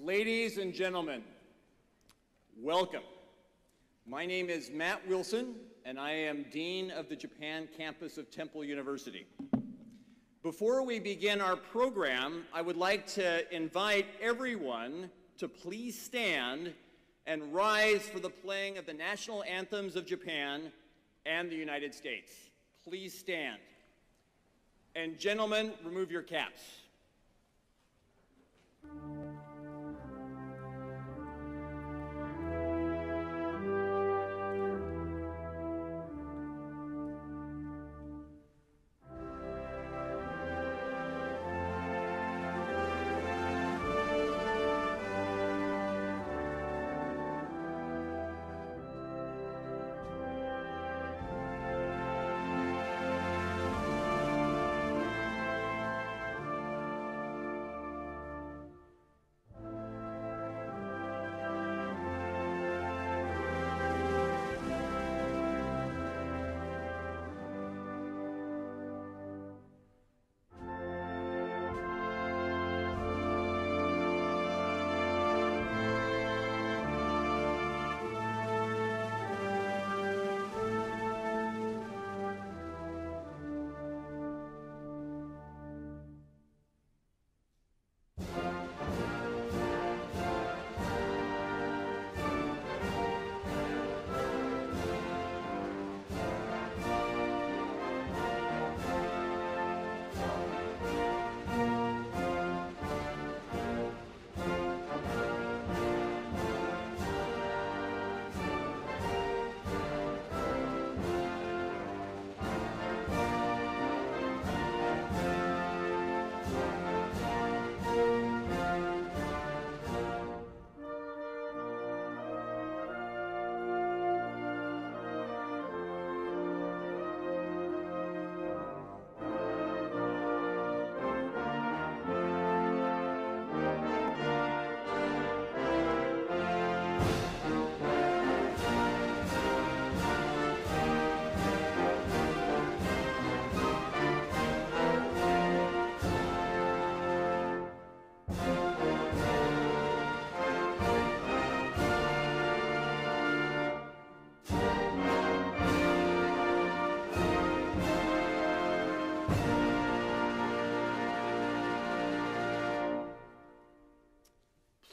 Ladies and gentlemen, welcome. My name is Matt Wilson, and I am Dean of the Japan campus of Temple University. Before we begin our program, I would like to invite everyone to please stand and rise for the playing of the national anthems of Japan and the United States. Please stand. And gentlemen, remove your caps.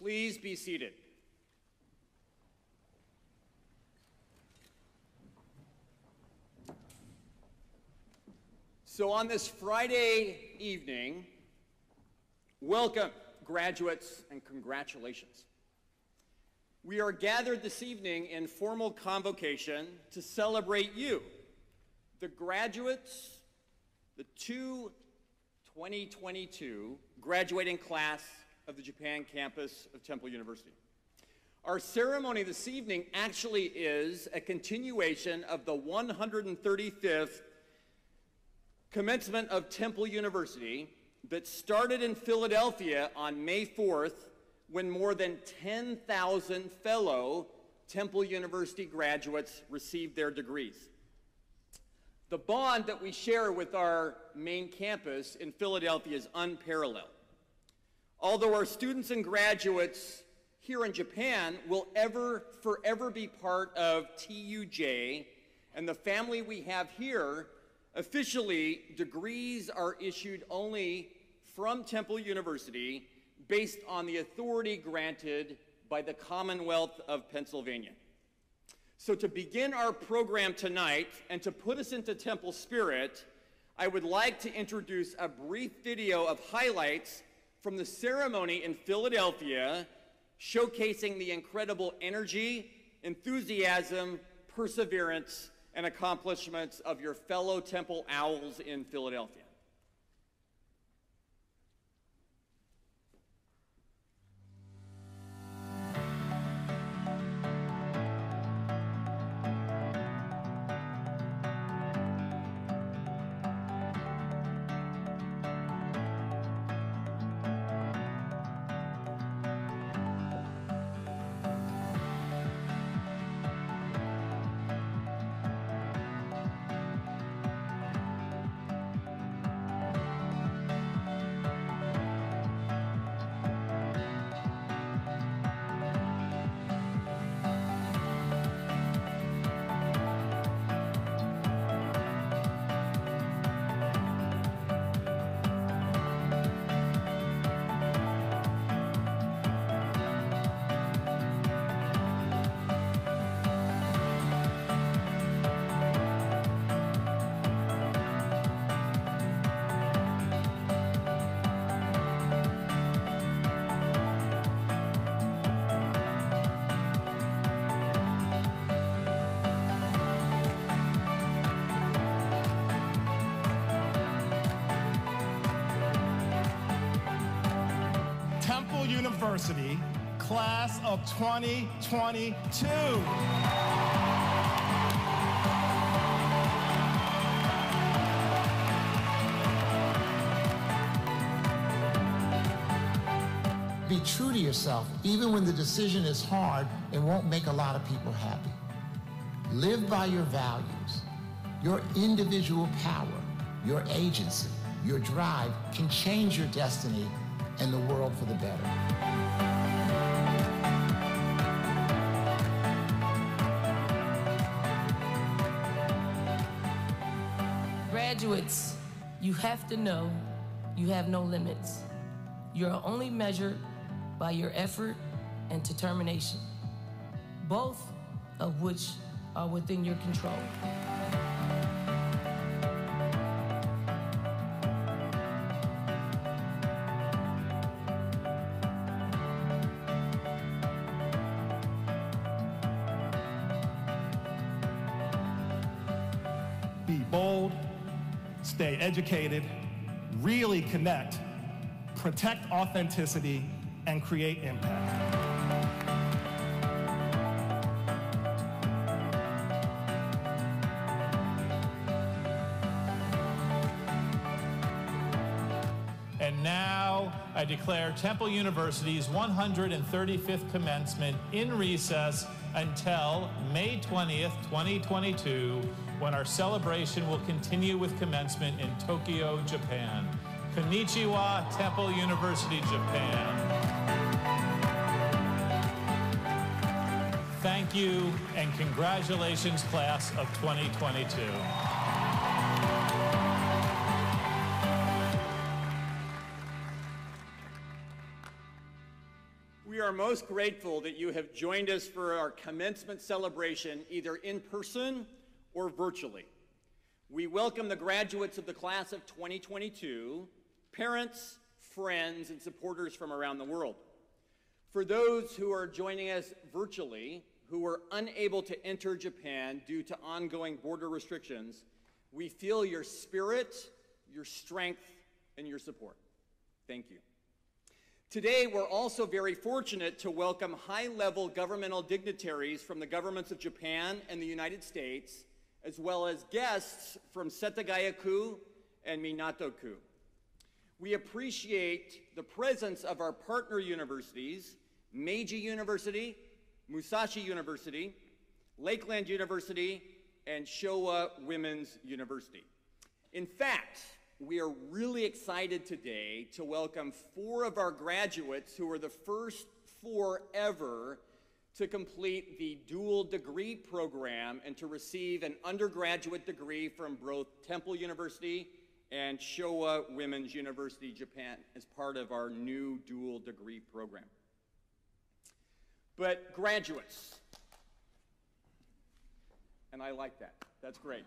Please be seated. So on this Friday evening, welcome, graduates, and congratulations. We are gathered this evening in formal convocation to celebrate you, the graduates, the 2022 graduating class of the Japan campus of Temple University. Our ceremony this evening actually is a continuation of the 135th commencement of Temple University that started in Philadelphia on May 4th when more than 10,000 fellow Temple University graduates received their degrees. The bond that we share with our main campus in Philadelphia is unparalleled. Although our students and graduates here in Japan will forever be part of TUJ and the family we have here, officially, degrees are issued only from Temple University based on the authority granted by the Commonwealth of Pennsylvania. So to begin our program tonight and to put us into Temple spirit, I would like to introduce a brief video of highlights from the ceremony in Philadelphia, showcasing the incredible energy, enthusiasm, perseverance, and accomplishments of your fellow Temple Owls in Philadelphia. University, class of 2022. Be true to yourself, even when the decision is hard and won't make a lot of people happy. Live by your values. Your individual power, your agency, your drive can change your destiny and the world for the better. Graduates, you have to know you have no limits. You're only measured by your effort and determination, both of which are within your control. Be bold, stay educated, really connect, protect authenticity, and create impact. And now I declare Temple University's 135th commencement in recess until May 20th, 2022, when our celebration will continue with commencement in Tokyo, Japan. Konnichiwa, Temple University, Japan. Thank you and congratulations, class of 2022. We are most grateful that you have joined us for our commencement celebration, either in person or virtually. We welcome the graduates of the class of 2022, parents, friends, and supporters from around the world. For those who are joining us virtually, who were unable to enter Japan due to ongoing border restrictions, we feel your spirit, your strength, and your support. Thank you. Today, we're also very fortunate to welcome high-level governmental dignitaries from the governments of Japan and the United States, as well as guests from Setagaya-ku and Minato-ku. We appreciate the presence of our partner universities, Meiji University, Musashi University, Lakeland University, and Showa Women's University. In fact, we are really excited today to welcome 4 of our graduates who are the first 4 ever to complete the dual degree program and to receive an undergraduate degree from both Temple University and Showa Women's University, Japan, as part of our new dual degree program. But graduates, and I like that, that's great.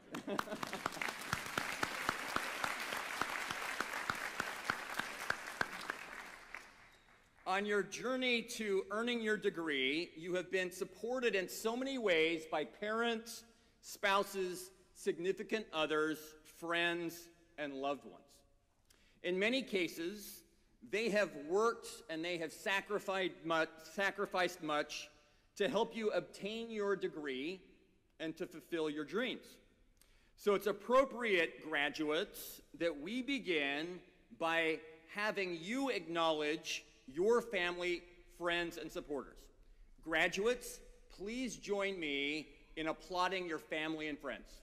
On your journey to earning your degree, you have been supported in so many ways by parents, spouses, significant others, friends, and loved ones. In many cases, they have worked and they have sacrificed much to help you obtain your degree and to fulfill your dreams. So it's appropriate, graduates, that we begin by having you acknowledge your family, friends, and supporters. Graduates, please join me in applauding your family and friends.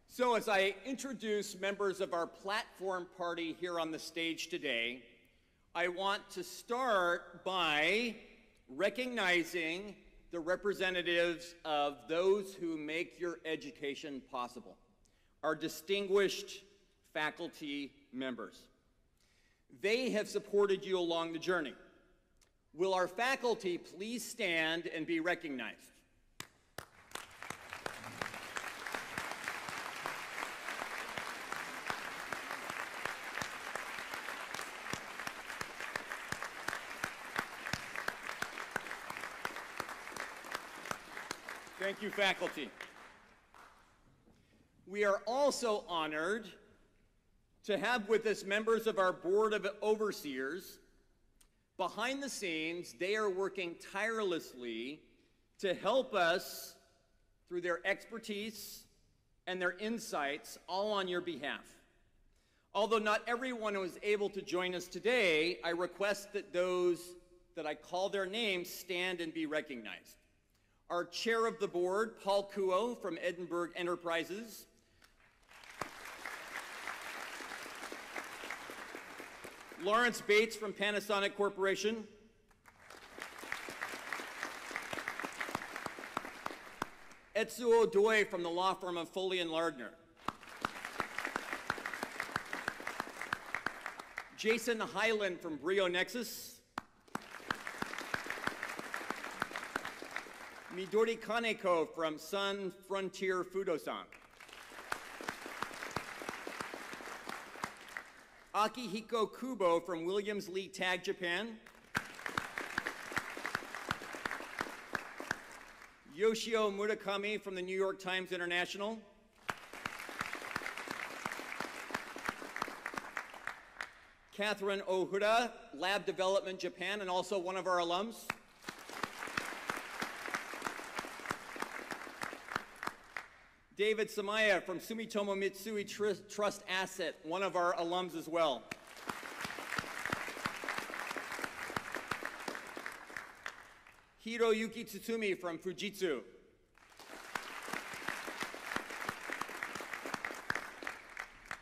So as I introduce members of our platform party here on the stage today, I want to start by recognizing the representatives of those who make your education possible, our distinguished faculty members. They have supported you along the journey. Will our faculty please stand and be recognized? Thank you, faculty. We are also honored to have with us members of our Board of Overseers. Behind the scenes, they are working tirelessly to help us through their expertise and their insights, all on your behalf. Although not everyone was able to join us today, I request that those that I call their names stand and be recognized. Our chair of the board, Paul Kuo from Edinburgh Enterprises. Lawrence Bates from Panasonic Corporation. Etsuo Doi from the law firm of Foley and Lardner. Jason Hyland from Brio Nexus. Midori Kaneko from Sun Frontier Fudosan. Akihiko Kubo from Williams Lee Tag Japan. Yoshio Murakami from the New York Times International. Catherine Ohura, Lab Development Japan, and also one of our alums. David Samaya from Sumitomo Mitsui Trust Asset, one of our alums as well. Hiroyuki Tsutsumi from Fujitsu.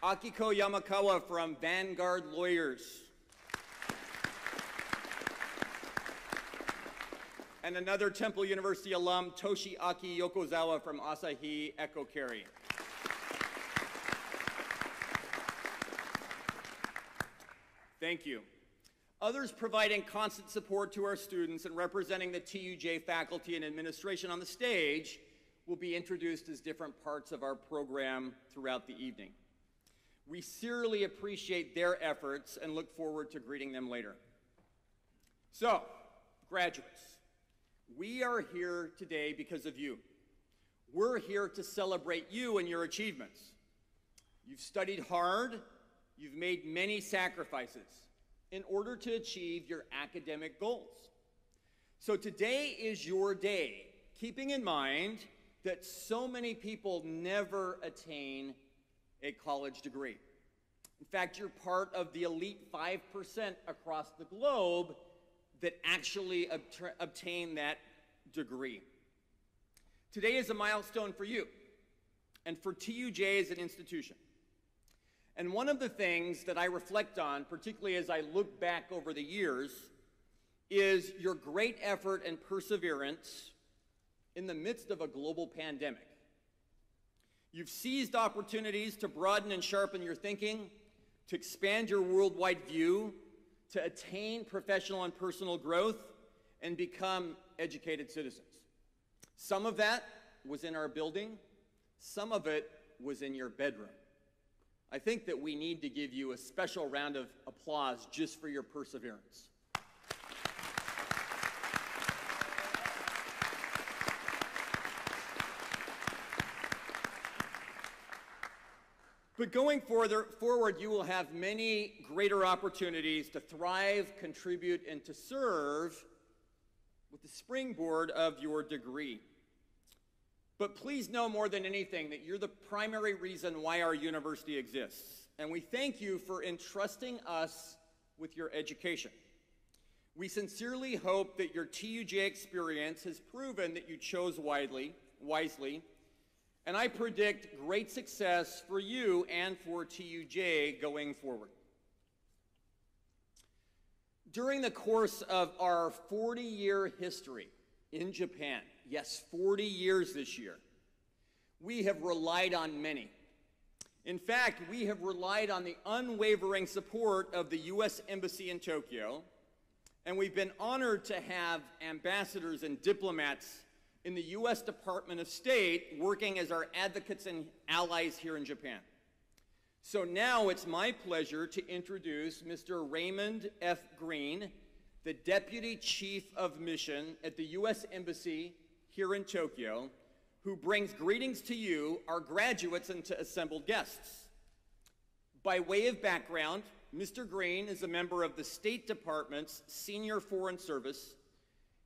Akiko Yamakawa from Vanguard Lawyers. And another Temple University alum, Toshiaki Yokozawa from Asahi Echo Carry. Thank you. Others providing constant support to our students and representing the TUJ faculty and administration on the stage will be introduced as different parts of our program throughout the evening. We sincerely appreciate their efforts and look forward to greeting them later. So, graduates, we are here today because of you. We're here to celebrate you and your achievements. You've studied hard, you've made many sacrifices in order to achieve your academic goals. So today is your day, keeping in mind that so many people never attain a college degree. In fact, you're part of the elite 5% across the globe that actually obtain that degree. Today is a milestone for you and for TUJ as an institution. And one of the things that I reflect on, particularly as I look back over the years, is your great effort and perseverance in the midst of a global pandemic. You've seized opportunities to broaden and sharpen your thinking, to expand your worldwide view, to attain professional and personal growth, and become educated citizens. Some of that was in our building, some of it was in your bedroom. I think that we need to give you a special round of applause just for your perseverance. But going forward, you will have many greater opportunities to thrive, contribute, and to serve with the springboard of your degree. But please know more than anything that you're the primary reason why our university exists. And we thank you for entrusting us with your education. We sincerely hope that your TUJ experience has proven that you chose wisely, and I predict great success for you and for TUJ going forward. During the course of our 40-year history in Japan, yes, 40 years this year, we have relied on many. In fact, we have relied on the unwavering support of the U.S. Embassy in Tokyo, and we've been honored to have ambassadors and diplomats in the U.S. Department of State working as our advocates and allies here in Japan. So now it's my pleasure to introduce Mr. Raymond F. Green, the Deputy Chief of Mission at the U.S. Embassy here in Tokyo, who brings greetings to you, our graduates, and to assembled guests. By way of background, Mr. Green is a member of the State Department's Senior Foreign Service.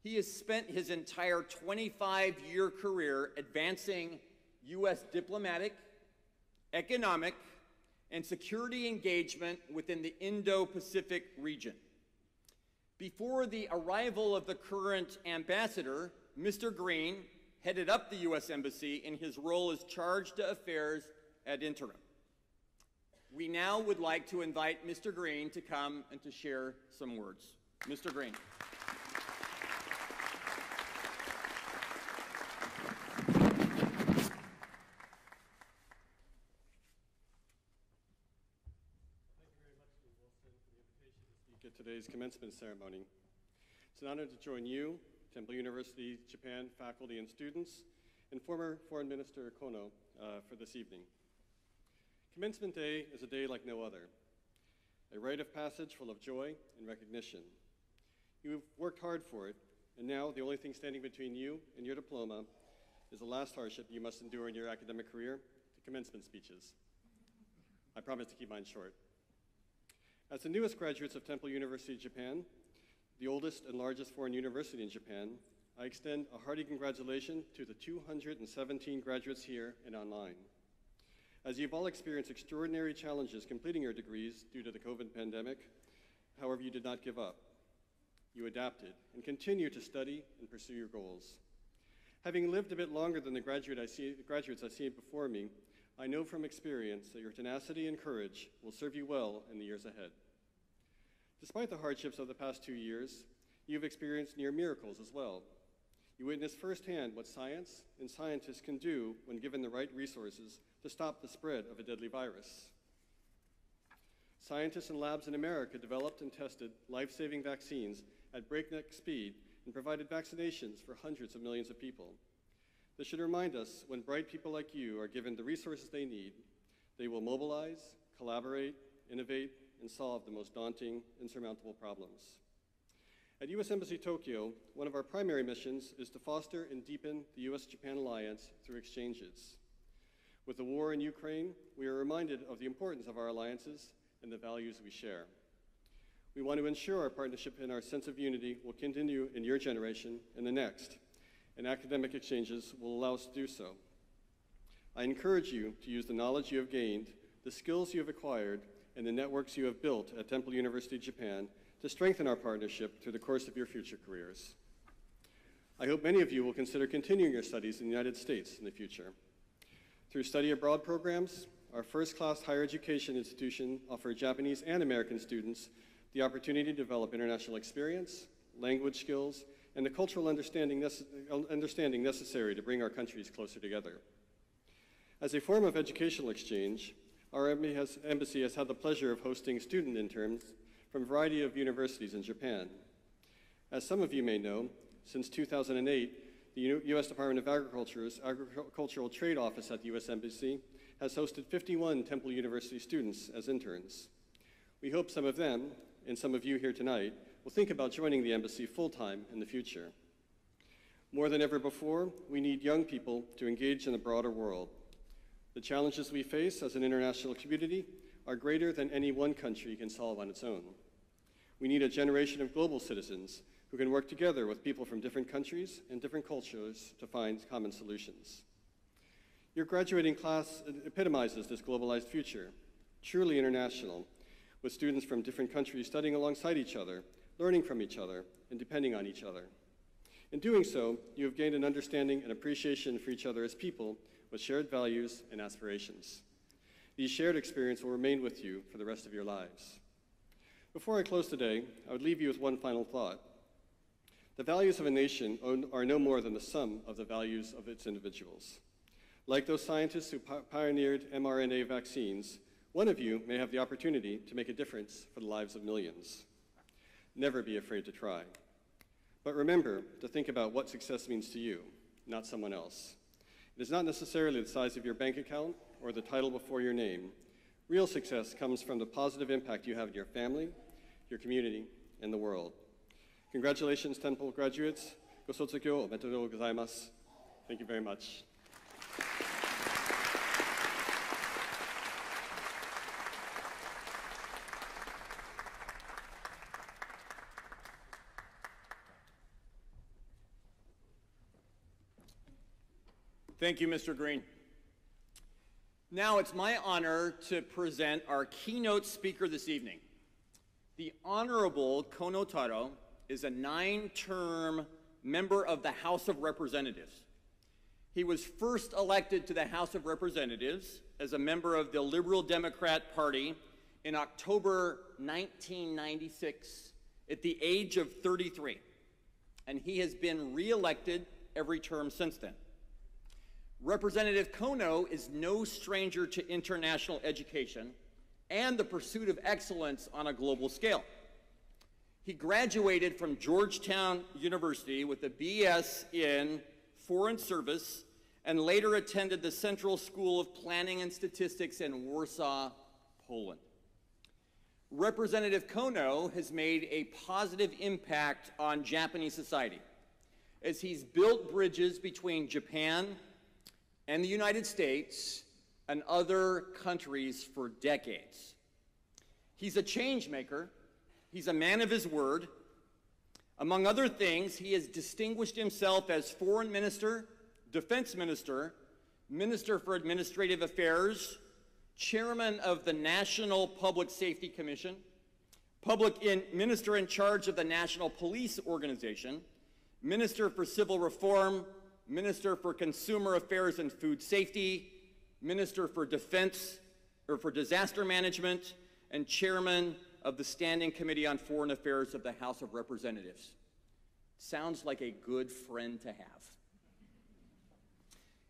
He has spent his entire 25-year career advancing U.S. diplomatic, economic, and security engagement within the Indo-Pacific region. Before the arrival of the current ambassador, Mr. Green headed up the U.S. Embassy in his role as charge d'affaires ad interim. We now would like to invite Mr. Green to come and to share some words. Mr. Green. At today's commencement ceremony. It's an honor to join you, Temple University Japan faculty and students, and former Foreign Minister Kono for this evening. Commencement Day is a day like no other, a rite of passage full of joy and recognition. You've worked hard for it, and now the only thing standing between you and your diploma is the last hardship you must endure in your academic career, the commencement speeches. I promise to keep mine short. As the newest graduates of Temple University Japan, the oldest and largest foreign university in Japan, I extend a hearty congratulations to the 217 graduates here and online. As you've all experienced extraordinary challenges completing your degrees due to the COVID pandemic, however, you did not give up. You adapted and continue to study and pursue your goals. Having lived a bit longer than the graduates I see before me, I know from experience that your tenacity and courage will serve you well in the years ahead. Despite the hardships of the past 2 years, you've experienced near miracles as well. You witnessed firsthand what science and scientists can do when given the right resources to stop the spread of a deadly virus. Scientists and labs in America developed and tested life-saving vaccines at breakneck speed and provided vaccinations for hundreds of millions of people. This should remind us when bright people like you are given the resources they need, they will mobilize, collaborate, innovate, and solve the most daunting, insurmountable problems. At U.S. Embassy Tokyo, one of our primary missions is to foster and deepen the U.S.-Japan alliance through exchanges. With the war in Ukraine, we are reminded of the importance of our alliances and the values we share. We want to ensure our partnership and our sense of unity will continue in your generation and the next, and academic exchanges will allow us to do so. I encourage you to use the knowledge you have gained, the skills you have acquired, and the networks you have built at Temple University Japan to strengthen our partnership through the course of your future careers. I hope many of you will consider continuing your studies in the United States in the future. Through study abroad programs, our first-class higher education institution offers Japanese and American students the opportunity to develop international experience, language skills, and the cultural understanding necessary to bring our countries closer together. As a form of educational exchange, our embassy has had the pleasure of hosting student interns from a variety of universities in Japan. As some of you may know, since 2008, the U.S. Department of Agriculture's Agricultural Trade Office at the U.S. Embassy has hosted 51 Temple University students as interns. We hope some of them, and some of you here tonight, will think about joining the embassy full-time in the future. More than ever before, we need young people to engage in the broader world. The challenges we face as an international community are greater than any one country can solve on its own. We need a generation of global citizens who can work together with people from different countries and different cultures to find common solutions. Your graduating class epitomizes this globalized future, truly international, with students from different countries studying alongside each other, learning from each other, and depending on each other. In doing so, you have gained an understanding and appreciation for each other as people with shared values and aspirations. These shared experiences will remain with you for the rest of your lives. Before I close today, I would leave you with one final thought. The values of a nation are no more than the sum of the values of its individuals. Like those scientists who pioneered mRNA vaccines, one of you may have the opportunity to make a difference for the lives of millions. Never be afraid to try. But remember to think about what success means to you, not someone else. It is not necessarily the size of your bank account or the title before your name. Real success comes from the positive impact you have in your family, your community, and the world. Congratulations, Temple graduates. Go sotsukyo omedetou gozaimasu. Thank you very much. Thank you, Mr. Green. Now it's my honor to present our keynote speaker this evening. The Honorable Kono Taro is a 9-term member of the House of Representatives. He was first elected to the House of Representatives as a member of the Liberal Democrat Party in October 1996 at the age of 33, and he has been re-elected every term since then. Representative Kono is no stranger to international education and the pursuit of excellence on a global scale. He graduated from Georgetown University with a BS in Foreign Service and later attended the Central School of Planning and Statistics in Warsaw, Poland. Representative Kono has made a positive impact on Japanese society as he's built bridges between Japan and the United States and other countries for decades. He's a change maker. He's a man of his word. Among other things, he has distinguished himself as Foreign Minister, Defense Minister, Minister for Administrative Affairs, Chairman of the National Public Safety Commission, Minister in charge of the National Police Organization, Minister for Civil Reform, Minister for Consumer Affairs and Food Safety, Minister for Defense or for Disaster Management, and Chairman of the Standing Committee on Foreign Affairs of the House of Representatives. Sounds like a good friend to have.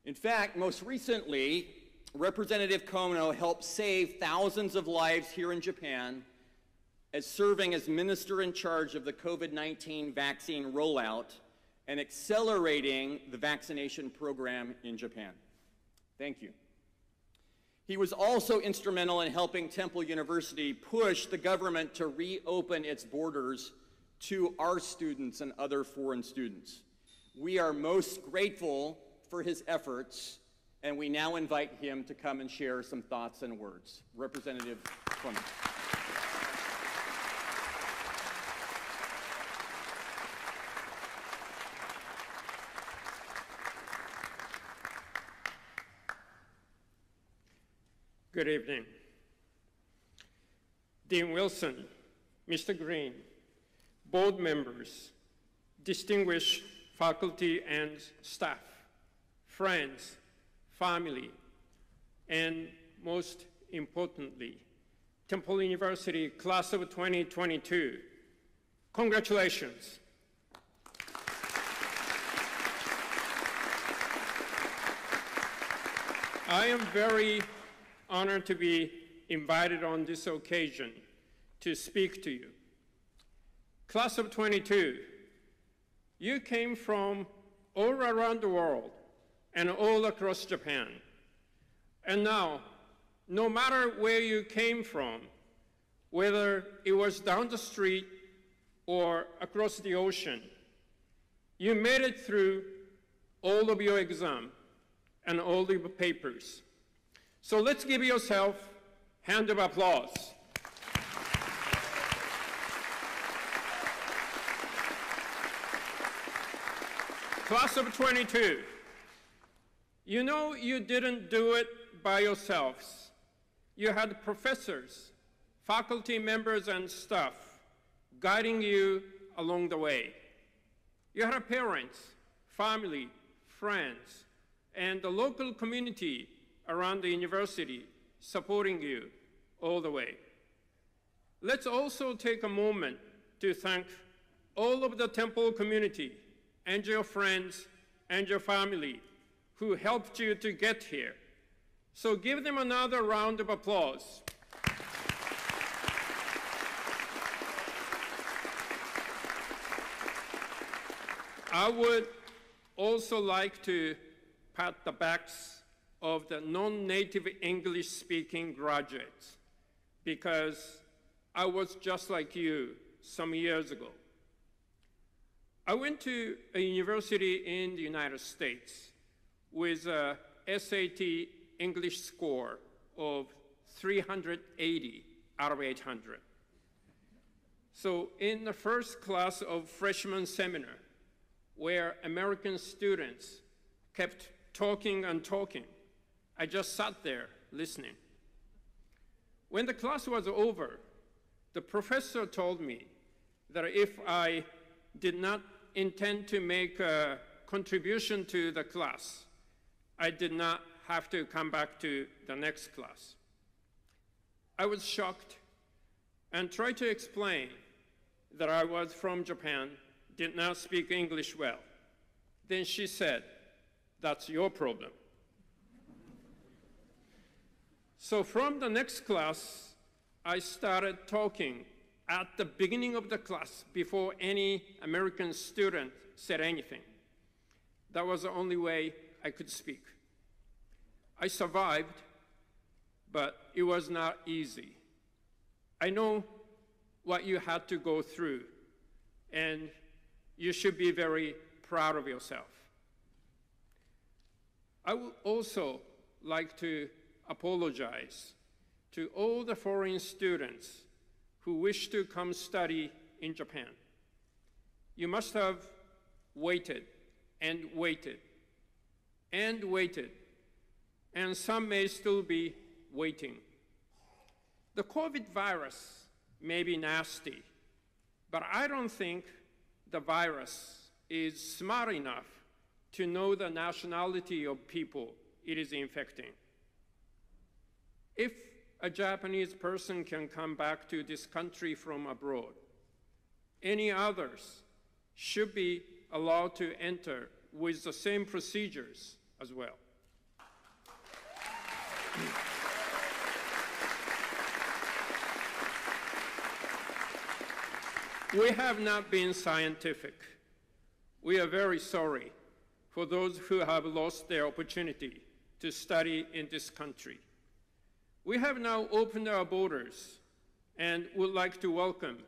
In fact, most recently, Representative Kono helped save thousands of lives here in Japan as serving as minister in charge of the COVID-19 vaccine rollout and accelerating the vaccination program in Japan. Thank you. He was also instrumental in helping Temple University push the government to reopen its borders to our students and other foreign students. We are most grateful for his efforts, and we now invite him to come and share some thoughts and words. Representative Kono. Good evening. Dean Wilson, Mr. Green, board members, distinguished faculty and staff, friends, family, and most importantly, Temple University Class of 2022, congratulations. I am very honored to be invited on this occasion to speak to you. Class of 22, you came from all around the world and all across Japan. And now, no matter where you came from, whether it was down the street or across the ocean, you made it through all of your exam and all of your papers. So let's give yourself a hand of applause. Class of 22, you know you didn't do it by yourselves. You had professors, faculty members, and staff guiding you along the way. You had parents, family, friends, and the local community around the university supporting you all the way. Let's also take a moment to thank all of the Temple community and your friends and your family who helped you to get here. So give them another round of applause. I would also like to pat the backs of the non-native English-speaking graduates, because I was just like you some years ago. I went to a university in the United States with a SAT English score of 380 out of 800. So in the first class of freshman seminar, where American students kept talking and talking. I just sat there listening. When the class was over, the professor told me that if I did not intend to make a contribution to the class, I did not have to come back to the next class. I was shocked and tried to explain that I was from Japan, did not speak English well. Then she said, "That's your problem." So from the next class, I started talking at the beginning of the class before any American student said anything. That was the only way I could speak. I survived, but it was not easy. I know what you had to go through, and you should be very proud of yourself. I would also like to apologize to all the foreign students who wish to come study in Japan. You must have waited and waited and waited, and some may still be waiting. The COVID virus may be nasty, but I don't think the virus is smart enough to know the nationality of people it is infecting. If a Japanese person can come back to this country from abroad, any others should be allowed to enter with the same procedures as well. We have not been scientific. We are very sorry for those who have lost their opportunity to study in this country. We have now opened our borders and would like to welcome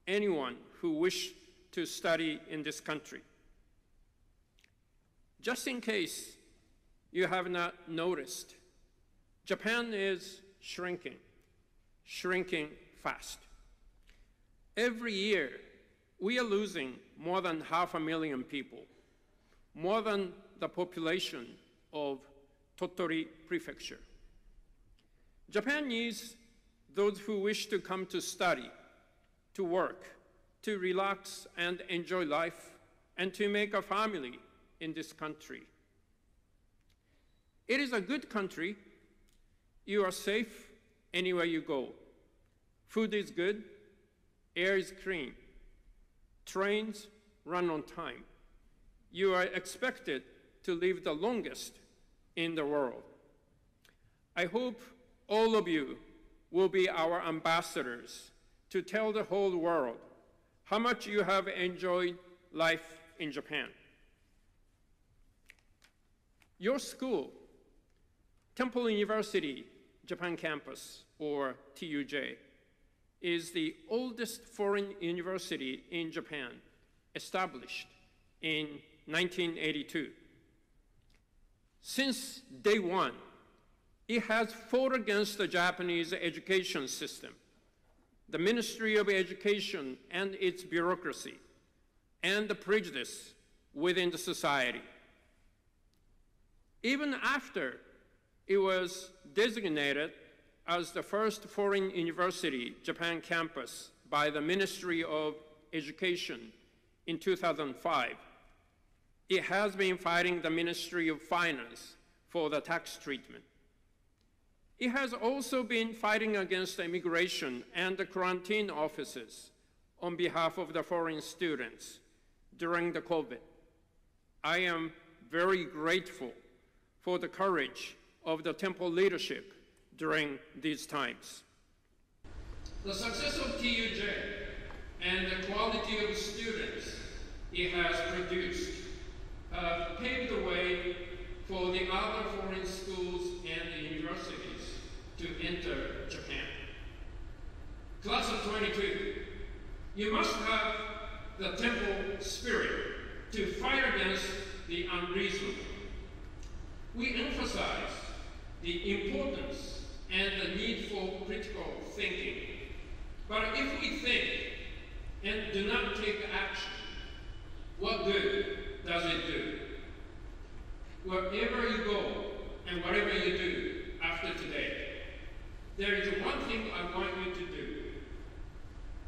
anyone who wishes to study in this country. Just in case you have not noticed, Japan is shrinking fast. Every year, we are losing more than 500,000 people, more than the population of Tottori Prefecture. Japan needs those who wish to come to study, to work, to relax and enjoy life, and to make a family in this country. It is a good country. You are safe anywhere you go. Food is good, air is clean, trains run on time. You are expected to live the longest in the world. I hope all of you will be our ambassadors to tell the whole world how much you have enjoyed life in Japan. Your school, Temple University Japan Campus, or TUJ, is the oldest foreign university in Japan, established in 1982. Since day one, it has fought against the Japanese education system, the Ministry of Education and its bureaucracy, and the prejudice within the society. Even after it was designated as the first foreign university Japan campus by the Ministry of Education in 2005, it has been fighting the Ministry of Finance for the tax treatment. It has also been fighting against immigration and the quarantine offices on behalf of the foreign students during the COVID. I am very grateful for the courage of the Temple leadership during these times. The success of TUJ and the quality of students it has produced have paved the way for the other foreign schools and universities to enter Japan. Class of 22, you must have the Temple spirit to fight against the unreasonable. We emphasize the importance and the need for critical thinking. But if we think and do not take action, what good does it do? wherever you go and whatever you do after today, there is one thing I want you to do.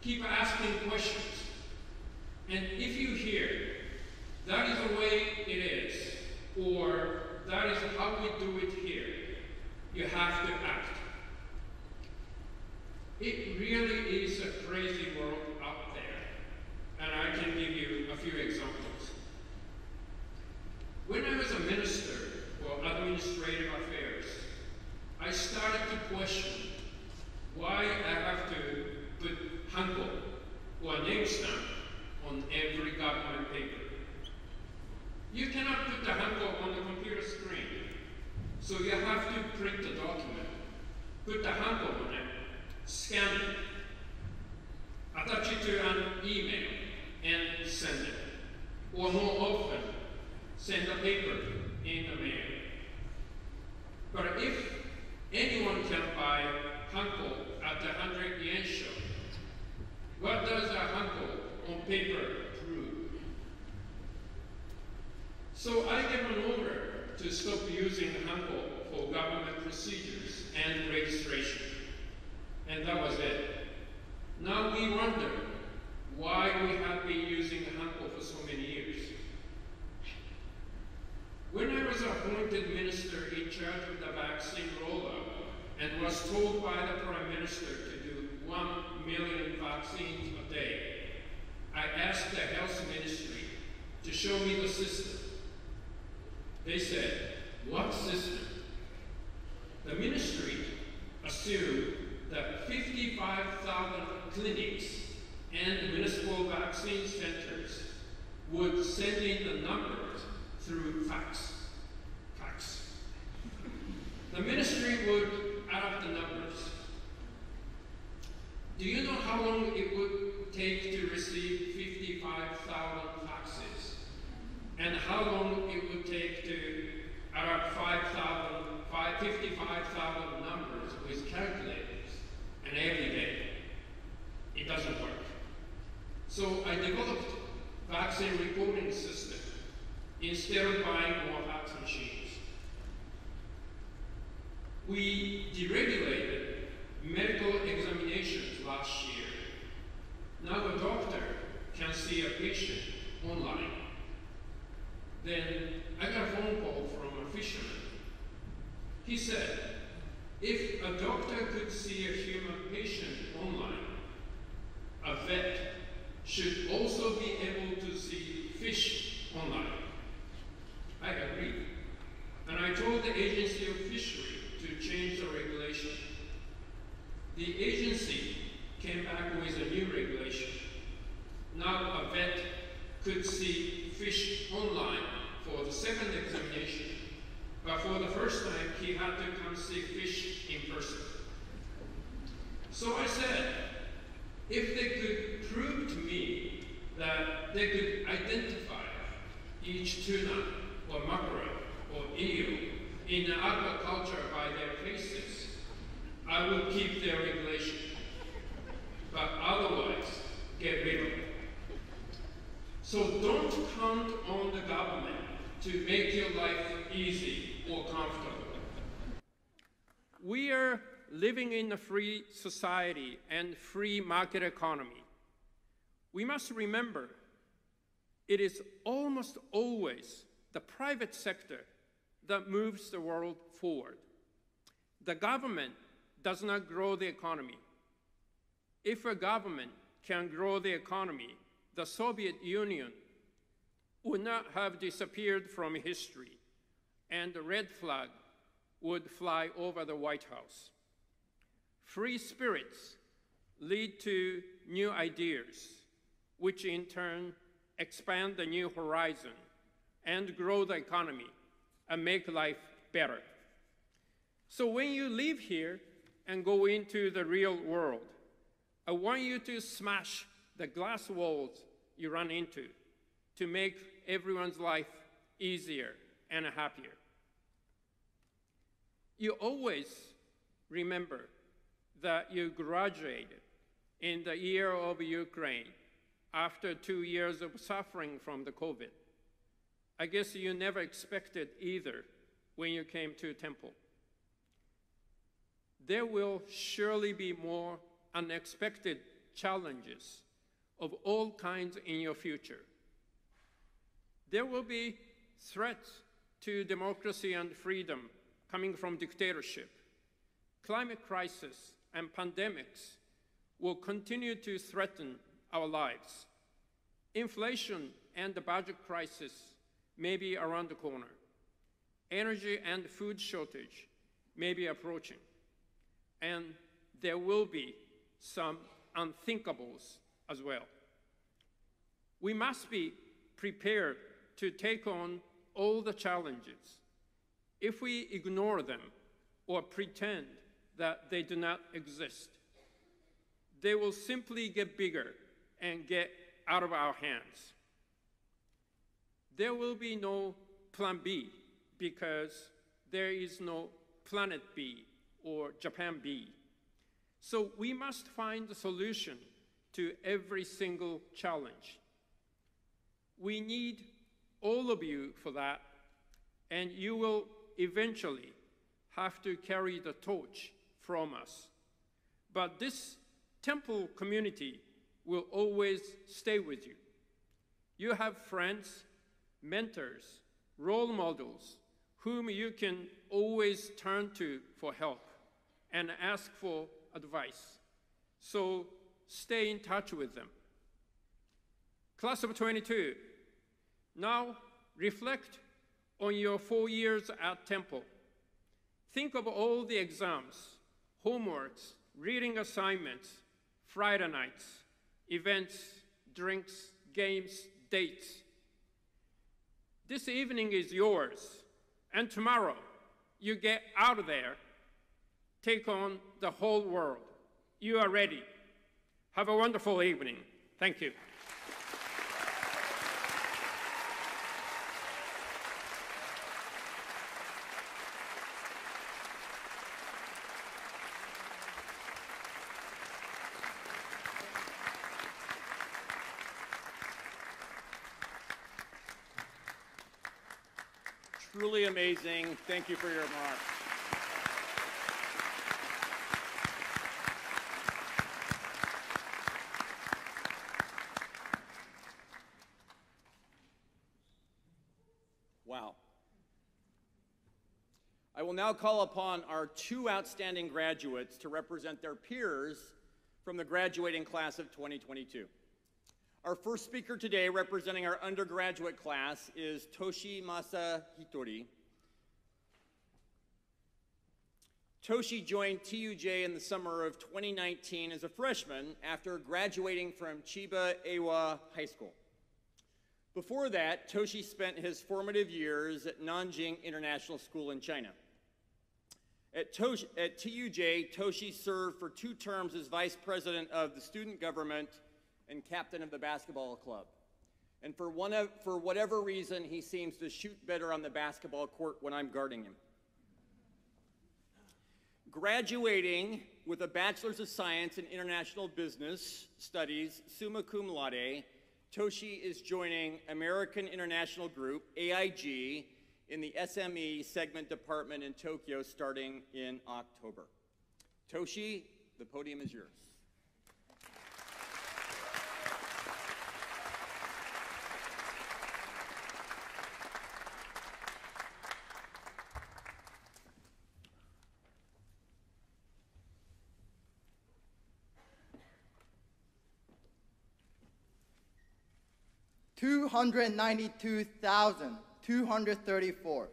Keep asking questions. And if you hear, that is the way it is, or that is how we do it here, you have to act. It really is a crazy world out there, and I can give you a few examples. When I was a minister for administrative affairs, I started to question why I have to put hanko or name stamp on every government paper. You cannot put the hanko on the computer screen, so you have to print the document, put the hanko on it, scan it, attach it to an email, and send it. Or more often, send the paper in the mail. But if anyone can buy hanko at the 100 yen shop, what does a hanko on paper prove? So I gave an order to stop using hanko for government procedures and registration. And that was it. Now we wonder why we have been using hanko for so many years. When I was appointed minister in charge of the vaccine rollout and was told by the Prime Minister to do 1 million vaccines a day, I asked the Health Ministry to show me the system. They said, "What system?" The ministry assumed that 55,000 clinics and municipal vaccine centers would send in the numbers through fax. The ministry would add up the numbers. Do you know how long it would take to receive 55,000 faxes? And how long it would take to add up 55,000 numbers with calculators? And every day, it doesn't work. So I developed a vaccine reporting system instead of buying more fax machines. We deregulated medical examinations last year. Now a doctor can see a patient online. Then I got a phone call from a fisherman. He said, if a doctor could see a human patient online, a vet should also be able to see fish online. I agreed. And I told the Agency of Fishery to change the regulation. The agency came back with a new regulation. Now a vet could see fish online for the second examination, but for the first time he had to come see fish in person. So I said, if they could prove to me that they could identify each tuna or mackerel or eel in aquaculture by their faces, I would keep their regulation, but otherwise get rid of it. So don't count on the government to make your life easy or comfortable. We are living in a free society and free market economy. We must remember it is almost always the private sector that moves the world forward. The government does not grow the economy. If a government can grow the economy, the Soviet Union would not have disappeared from history, and the red flag would fly over the White House. Free spirits lead to new ideas, which in turn expand the new horizon and grow the economy and make life better. So when you leave here and go into the real world, I want you to smash the glass walls you run into to make everyone's life easier and happier. You always remember that you graduated in the year of Ukraine after 2 years of suffering from the COVID. I guess you never expected either when you came to Temple. There will surely be more unexpected challenges of all kinds in your future. There will be threats to democracy and freedom coming from dictatorship. Climate crisis and pandemics will continue to threaten our lives. Inflation and the budget crisis may be around the corner. Energy and food shortage may be approaching. And there will be some unthinkables as well. We must be prepared to take on all the challenges. If we ignore them or pretend that they do not exist, they will simply get bigger and get out of our hands. There will be no plan B because there is no planet B or Japan B. So we must find a solution to every single challenge. We need all of you for that, and you will eventually have to carry the torch from us. But this Temple community will always stay with you. You have friends, mentors, role models, whom you can always turn to for help and ask for advice. So stay in touch with them. Class of 22, now reflect on your 4 years at Temple. Think of all the exams, homeworks, reading assignments, Friday nights, events, drinks, games, dates. This evening is yours, and tomorrow you get out of there, take on the whole world. You are ready. Have a wonderful evening. Thank you. Truly amazing. Thank you for your remarks. Wow. I will now call upon our two outstanding graduates to represent their peers from the graduating class of 2022. Our first speaker today, representing our undergraduate class, is Toshimasa Hitori. Toshi joined TUJ in the summer of 2019 as a freshman after graduating from Chiba Eiwa High School. Before that, Toshi spent his formative years at Nanjing International School in China. At TUJ, Toshi served for 2 terms as vice president of the student government and captain of the basketball club. And for whatever reason, he seems to shoot better on the basketball court when I'm guarding him. Graduating with a Bachelor's of Science in International Business Studies, summa cum laude, Toshi is joining American International Group, AIG, in the SME segment department in Tokyo starting in October. Toshi, the podium is yours. $292,234.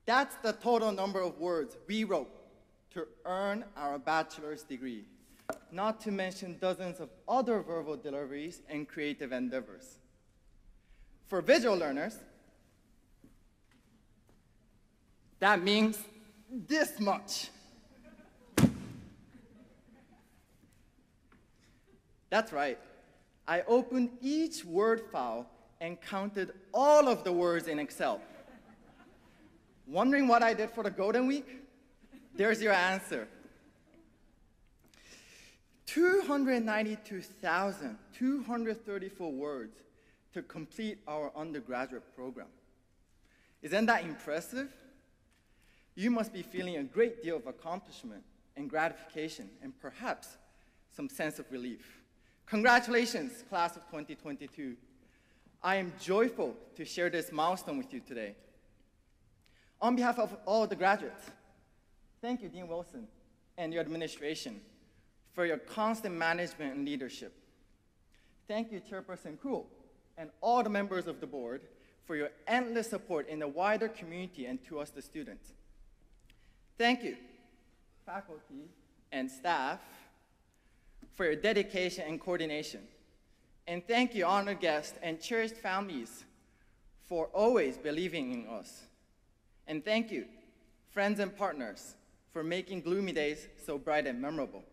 That's the total number of words we wrote to earn our bachelor's degree, not to mention dozens of other verbal deliveries and creative endeavors. For visual learners, that means this much. That's right. I opened each word file and counted all of the words in Excel. Wondering what I did for the Golden Week? There's your answer. 292,234 words to complete our undergraduate program. Isn't that impressive? You must be feeling a great deal of accomplishment and gratification and perhaps some sense of relief. Congratulations, class of 2022. I am joyful to share this milestone with you today. On behalf of all the graduates, thank you, Dean Wilson, and your administration for your constant management and leadership. Thank you, Chairperson Krul, and all the members of the board for your endless support in the wider community and to us, the students. Thank you, faculty and staff, for your dedication and coordination. And thank you, honored guests and cherished families, for always believing in us. And thank you, friends and partners, for making gloomy days so bright and memorable.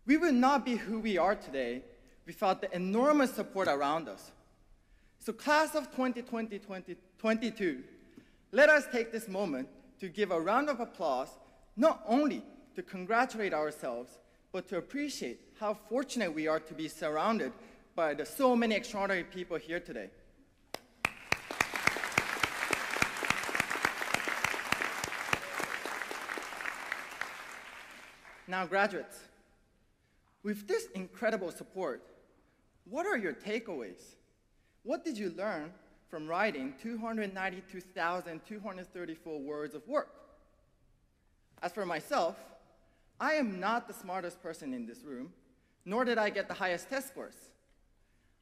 We would not be who we are today without the enormous support around us. So class of 2020-2022, let us take this moment to give a round of applause, not only to congratulate ourselves, but to appreciate how fortunate we are to be surrounded by the so many extraordinary people here today. Now, graduates, with this incredible support, what are your takeaways? What did you learn from writing 292,234 words of work? As for myself, I am not the smartest person in this room, nor did I get the highest test scores.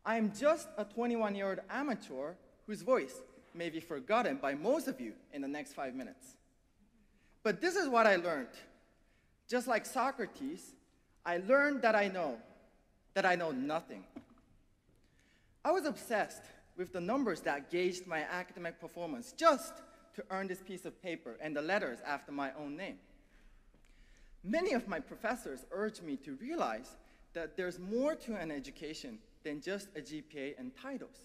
I am just a 21-year-old amateur whose voice may be forgotten by most of you in the next 5 minutes. But this is what I learned. Just like Socrates, I learned that I know nothing. I was obsessed with the numbers that gauged my academic performance just to earn this piece of paper and the letters after my own name. Many of my professors urged me to realize that there's more to an education than just a GPA and titles.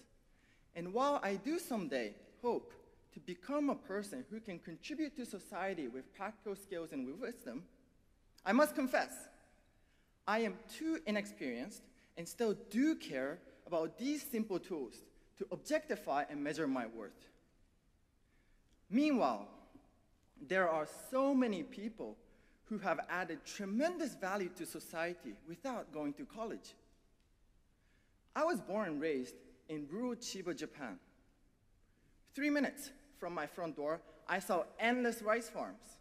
And while I do someday hope to become a person who can contribute to society with practical skills and with wisdom, I must confess, I am too inexperienced and still do care about these simple tools to objectify and measure my worth. Meanwhile, there are so many people who have added tremendous value to society without going to college. I was born and raised in rural Chiba, Japan. 3 minutes from my front door, I saw endless rice farms.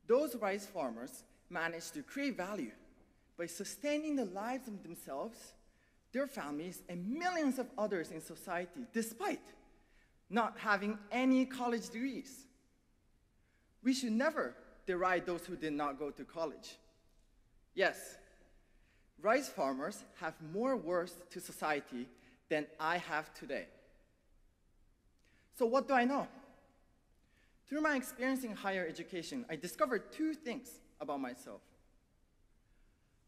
Those rice farmers managed to create value by sustaining the lives of themselves, their families, and millions of others in society, despite not having any college degrees. We should never deride those who did not go to college. Yes, rice farmers have more worth to society than I have today. So what do I know? Through my experience in higher education, I discovered 2 things about myself.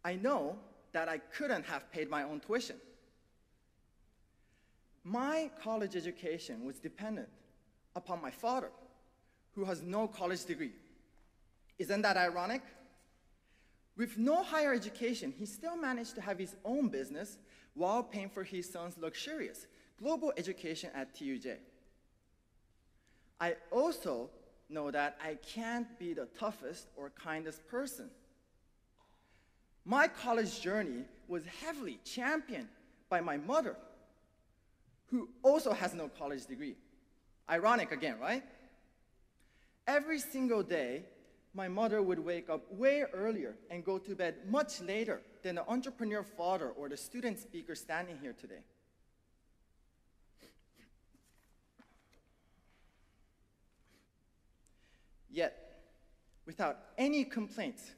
I know that I couldn't have paid my own tuition. My college education was dependent upon my father, who has no college degree. Isn't that ironic? With no higher education, he still managed to have his own business while paying for his son's luxurious global education at TUJ. I also know that I can't be the toughest or kindest person. My college journey was heavily championed by my mother, who also has no college degree. Ironic again, right? Every single day, my mother would wake up way earlier and go to bed much later than the entrepreneur father or the student speaker standing here today. Yet, without any complaints,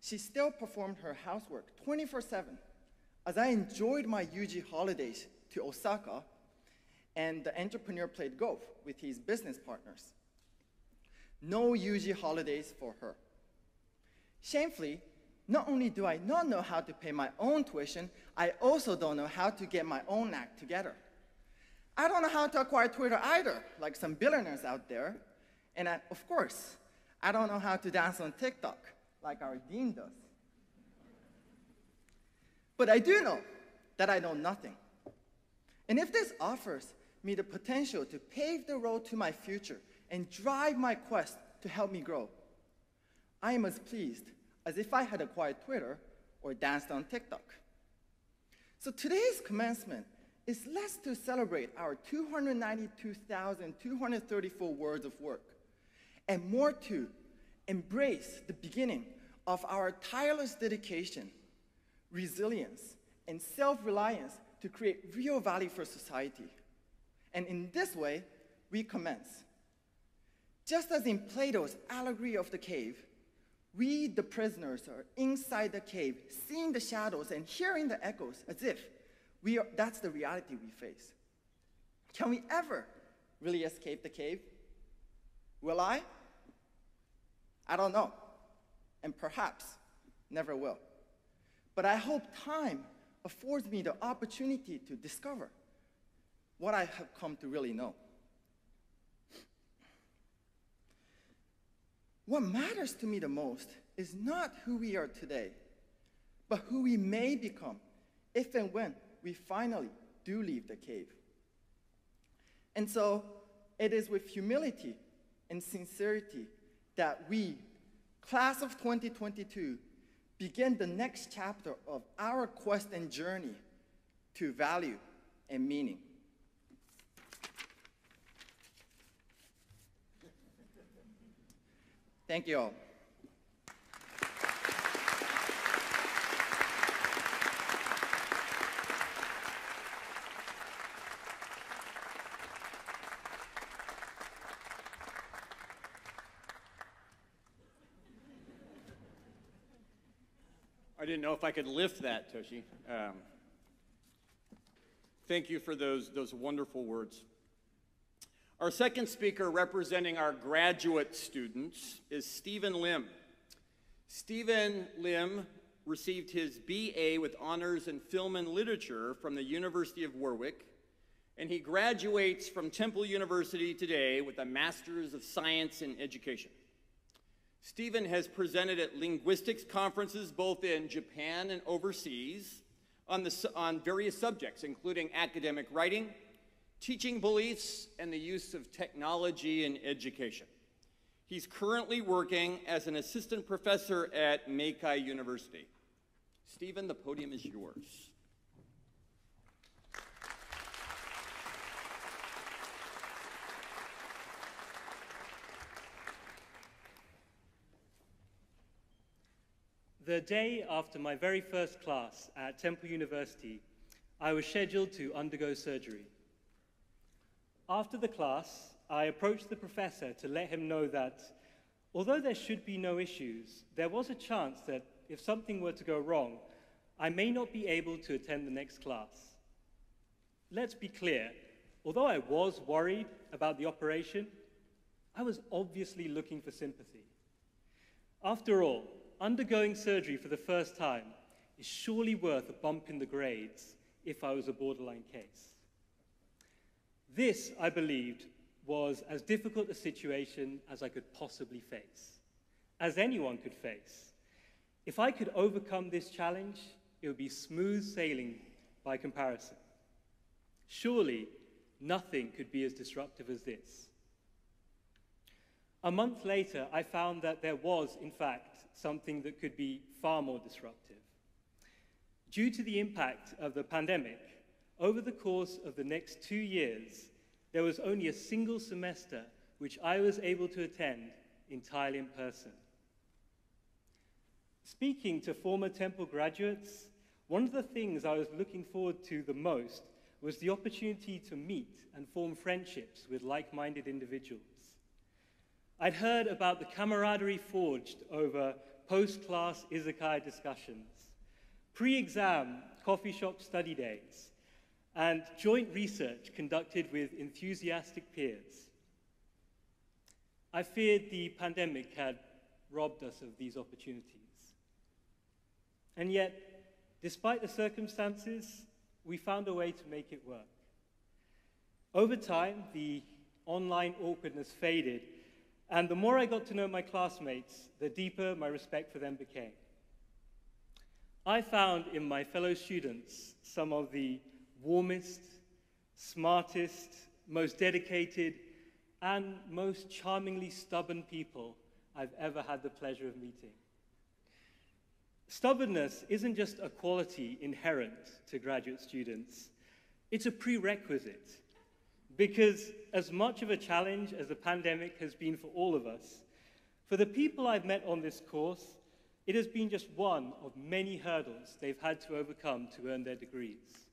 she still performed her housework 24/7 as I enjoyed my UG holidays to Osaka and the entrepreneur played golf with his business partners. No UG holidays for her. Shamefully, not only do I not know how to pay my own tuition, I also don't know how to get my own act together. I don't know how to acquire Twitter either, like some billionaires out there. And of course, I don't know how to dance on TikTok, like our dean does. But I do know that I know nothing. And if this offers me the potential to pave the road to my future and drive my quest to help me grow, I am as pleased as if I had acquired Twitter or danced on TikTok. So today's commencement is less to celebrate our 292,234 words of work, and more to embrace the beginning of our tireless dedication, resilience, and self-reliance to create real value for society. And in this way, we commence. Just as in Plato's allegory of the cave, we, the prisoners, are inside the cave, seeing the shadows and hearing the echoes as if that's the reality we face. Can we ever really escape the cave? Will I? I don't know, and perhaps never will. But I hope time affords me the opportunity to discover what I have come to really know. What matters to me the most is not who we are today, but who we may become if and when we finally do leave the cave. And so it is with humility and sincerity that we, class of 2022, begin the next chapter of our quest and journey to value and meaning. Thank you all. I didn't know if I could lift that, Toshi. Thank you for those wonderful words. Our second speaker representing our graduate students is Stephen Lim. Stephen Lim received his BA with honors in film and literature from the University of Warwick, and he graduates from Temple University today with a Master's of Science in Education. Stephen has presented at linguistics conferences both in Japan and overseas on various subjects, including academic writing, teaching beliefs, and the use of technology in education. He's currently working as an assistant professor at Meikai University. Stephen, the podium is yours. The day after my very first class at Temple University, I was scheduled to undergo surgery. After the class, I approached the professor to let him know that, although there should be no issues, there was a chance that if something were to go wrong, I may not be able to attend the next class. Let's be clear, although I was worried about the operation, I was obviously looking for sympathy. After all, undergoing surgery for the first time is surely worth a bump in the grades if I was a borderline case. This, I believed, was as difficult a situation as I could possibly face, as anyone could face. If I could overcome this challenge, it would be smooth sailing by comparison. Surely, nothing could be as disruptive as this. A month later, I found that there was, in fact, something that could be far more disruptive. Due to the impact of the pandemic, over the course of the next 2 years, there was only a single semester which I was able to attend entirely in person. Speaking to former Temple graduates, one of the things I was looking forward to the most was the opportunity to meet and form friendships with like-minded individuals. I'd heard about the camaraderie forged over post-class izakaya discussions, pre-exam coffee shop study days, and joint research conducted with enthusiastic peers. I feared the pandemic had robbed us of these opportunities. And yet, despite the circumstances, we found a way to make it work. Over time, the online awkwardness faded, and the more I got to know my classmates, the deeper my respect for them became. I found in my fellow students some of the warmest, smartest, most dedicated, and most charmingly stubborn people I've ever had the pleasure of meeting. Stubbornness isn't just a quality inherent to graduate students, it's a prerequisite. Because as much of a challenge as the pandemic has been for all of us, for the people I've met on this course, it has been just one of many hurdles they've had to overcome to earn their degrees.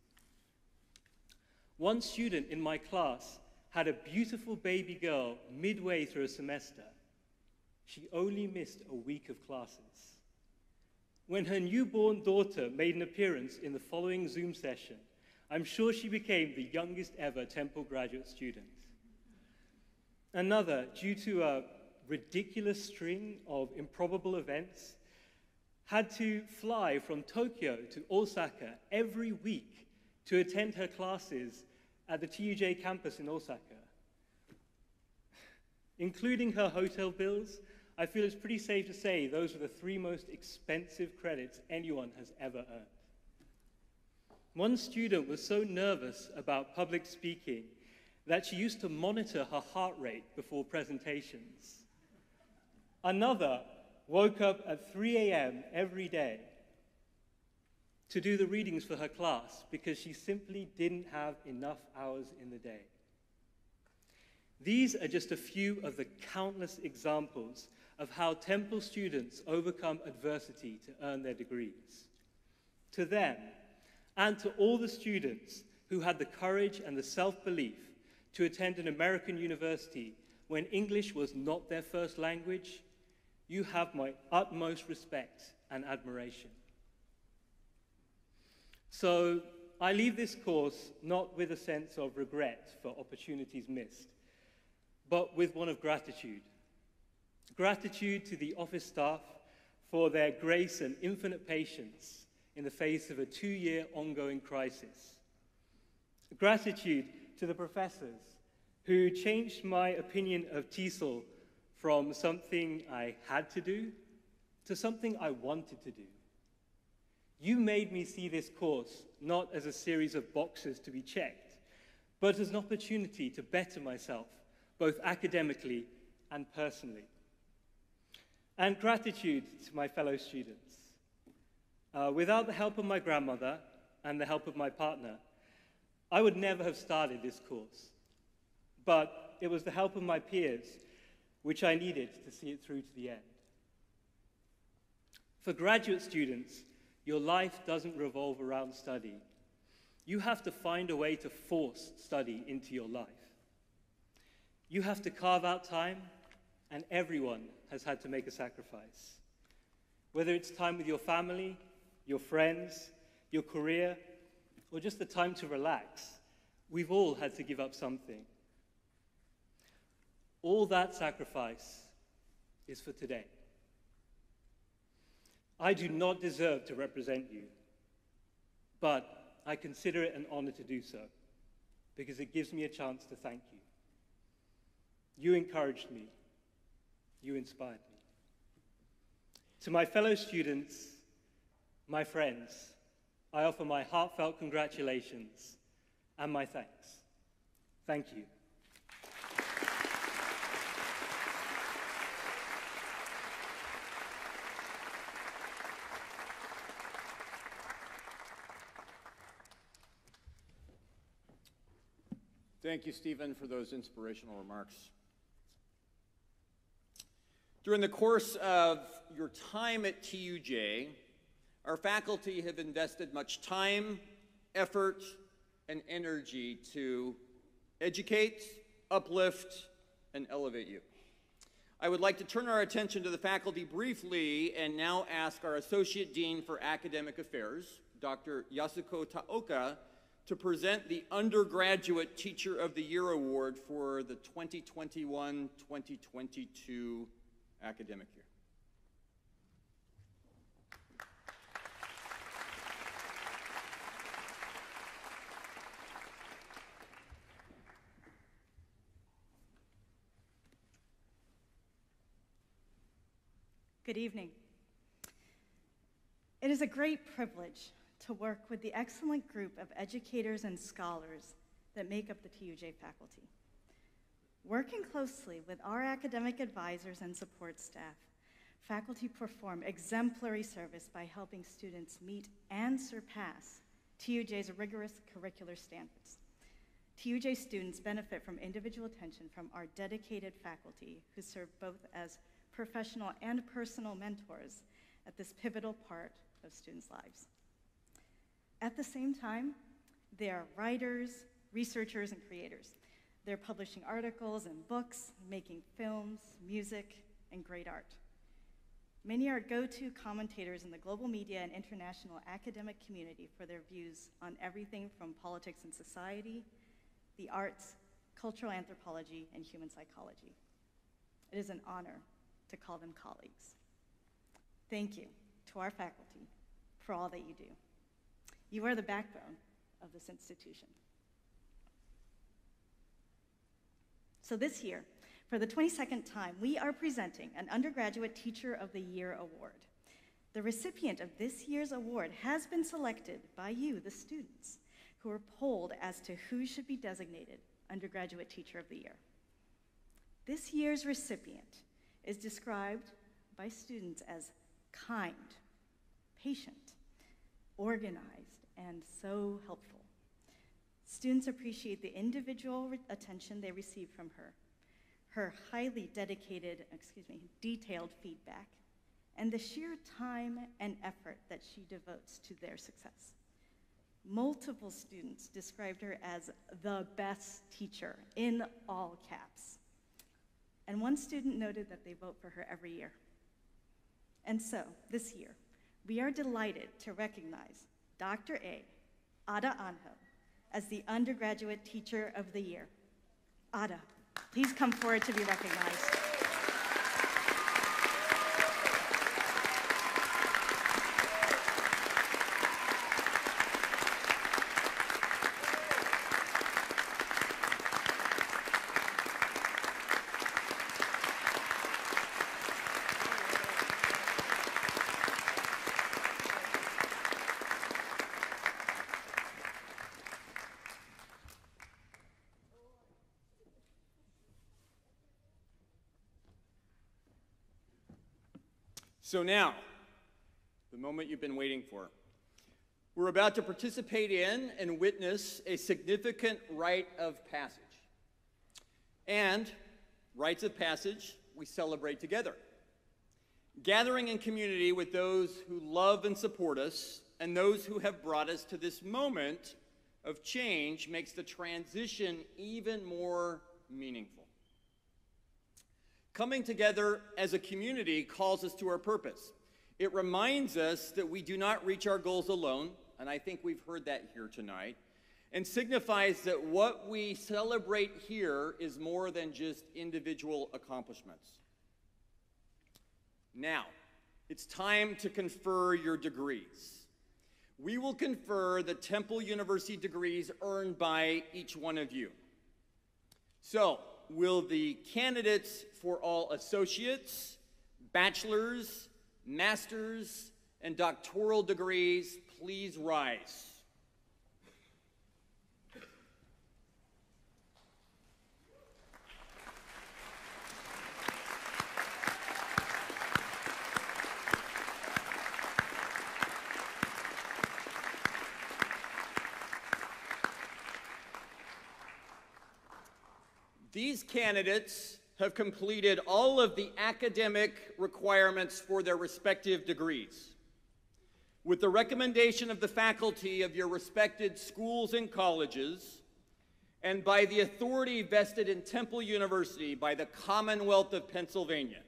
One student in my class had a beautiful baby girl midway through a semester. She only missed a week of classes. When her newborn daughter made an appearance in the following Zoom session, I'm sure she became the youngest ever Temple graduate student. Another, due to a ridiculous string of improbable events, had to fly from Tokyo to Osaka every week to attend her classes at the TUJ campus in Osaka. Including her hotel bills, I feel it's pretty safe to say those are the 3 most expensive credits anyone has ever earned. One student was so nervous about public speaking that she used to monitor her heart rate before presentations. Another woke up at 3 a.m. every day to do the readings for her class because she simply didn't have enough hours in the day. These are just a few of the countless examples of how Temple students overcome adversity to earn their degrees. To them, and to all the students who had the courage and the self-belief to attend an American university when English was not their first language, you have my utmost respect and admiration. So I leave this course not with a sense of regret for opportunities missed, but with one of gratitude. Gratitude to the office staff for their grace and infinite patience in the face of a 2-year ongoing crisis. Gratitude to the professors who changed my opinion of TESOL from something I had to do to something I wanted to do. You made me see this course not as a series of boxes to be checked, but as an opportunity to better myself, both academically and personally. And gratitude to my fellow students. Without the help of my grandmother and the help of my partner, I would never have started this course. But it was the help of my peers which I needed to see it through to the end. For graduate students, your life doesn't revolve around study. You have to find a way to force study into your life. You have to carve out time, and everyone has had to make a sacrifice. Whether it's time with your family, your friends, your career, or just the time to relax, we've all had to give up something. All that sacrifice is for today. I do not deserve to represent you, but I consider it an honor to do so, because it gives me a chance to thank you. You encouraged me. You inspired me. To my fellow students, my friends, I offer my heartfelt congratulations and my thanks. Thank you. Thank you, Stephen, for those inspirational remarks. During the course of your time at TUJ, our faculty have invested much time, effort, and energy to educate, uplift, and elevate you. I would like to turn our attention to the faculty briefly and now ask our Associate Dean for Academic Affairs, Dr. Yasuko Taoka, to present the Undergraduate Teacher of the Year Award for the 2021-2022 academic year. Good evening. It is a great privilege to work with the excellent group of educators and scholars that make up the TUJ faculty. Working closely with our academic advisors and support staff, faculty perform exemplary service by helping students meet and surpass TUJ's rigorous curricular standards. TUJ students benefit from individual attention from our dedicated faculty who serve both as professional and personal mentors at this pivotal part of students' lives. At the same time, they are writers, researchers, and creators. They're publishing articles and books, making films, music, and great art. Many are go-to commentators in the global media and international academic community for their views on everything from politics and society, the arts, cultural anthropology, and human psychology. It is an honor to call them colleagues. Thank you to our faculty for all that you do. You are the backbone of this institution. So this year, for the 22nd time, we are presenting an Undergraduate Teacher of the Year award. The recipient of this year's award has been selected by you, the students, who were polled as to who should be designated Undergraduate Teacher of the Year. This year's recipient is described by students as kind, patient, organized, and so helpful. Students appreciate the individual attention they receive from her highly dedicated, detailed feedback, and the sheer time and effort that she devotes to their success. Multiple students described her as the best teacher, in all caps. And one student noted that they vote for her every year. And so, this year, we are delighted to recognize Dr. A. Ada Anjo as the Undergraduate Teacher of the Year. Ada, please come forward to be recognized. So now, the moment you've been waiting for. We're about to participate in and witness a significant rite of passage. And rites of passage we celebrate together. Gathering in community with those who love and support us and those who have brought us to this moment of change makes the transition even more meaningful. Coming together as a community calls us to our purpose. It reminds us that we do not reach our goals alone, and I think we've heard that here tonight, and signifies that what we celebrate here is more than just individual accomplishments. Now, it's time to confer your degrees. We will confer the Temple University degrees earned by each one of you. So, will the candidates for all associates, bachelor's, master's, and doctoral degrees please rise? These candidates have completed all of the academic requirements for their respective degrees. With the recommendation of the faculty of your respected schools and colleges, and by the authority vested in Temple University by the Commonwealth of Pennsylvania,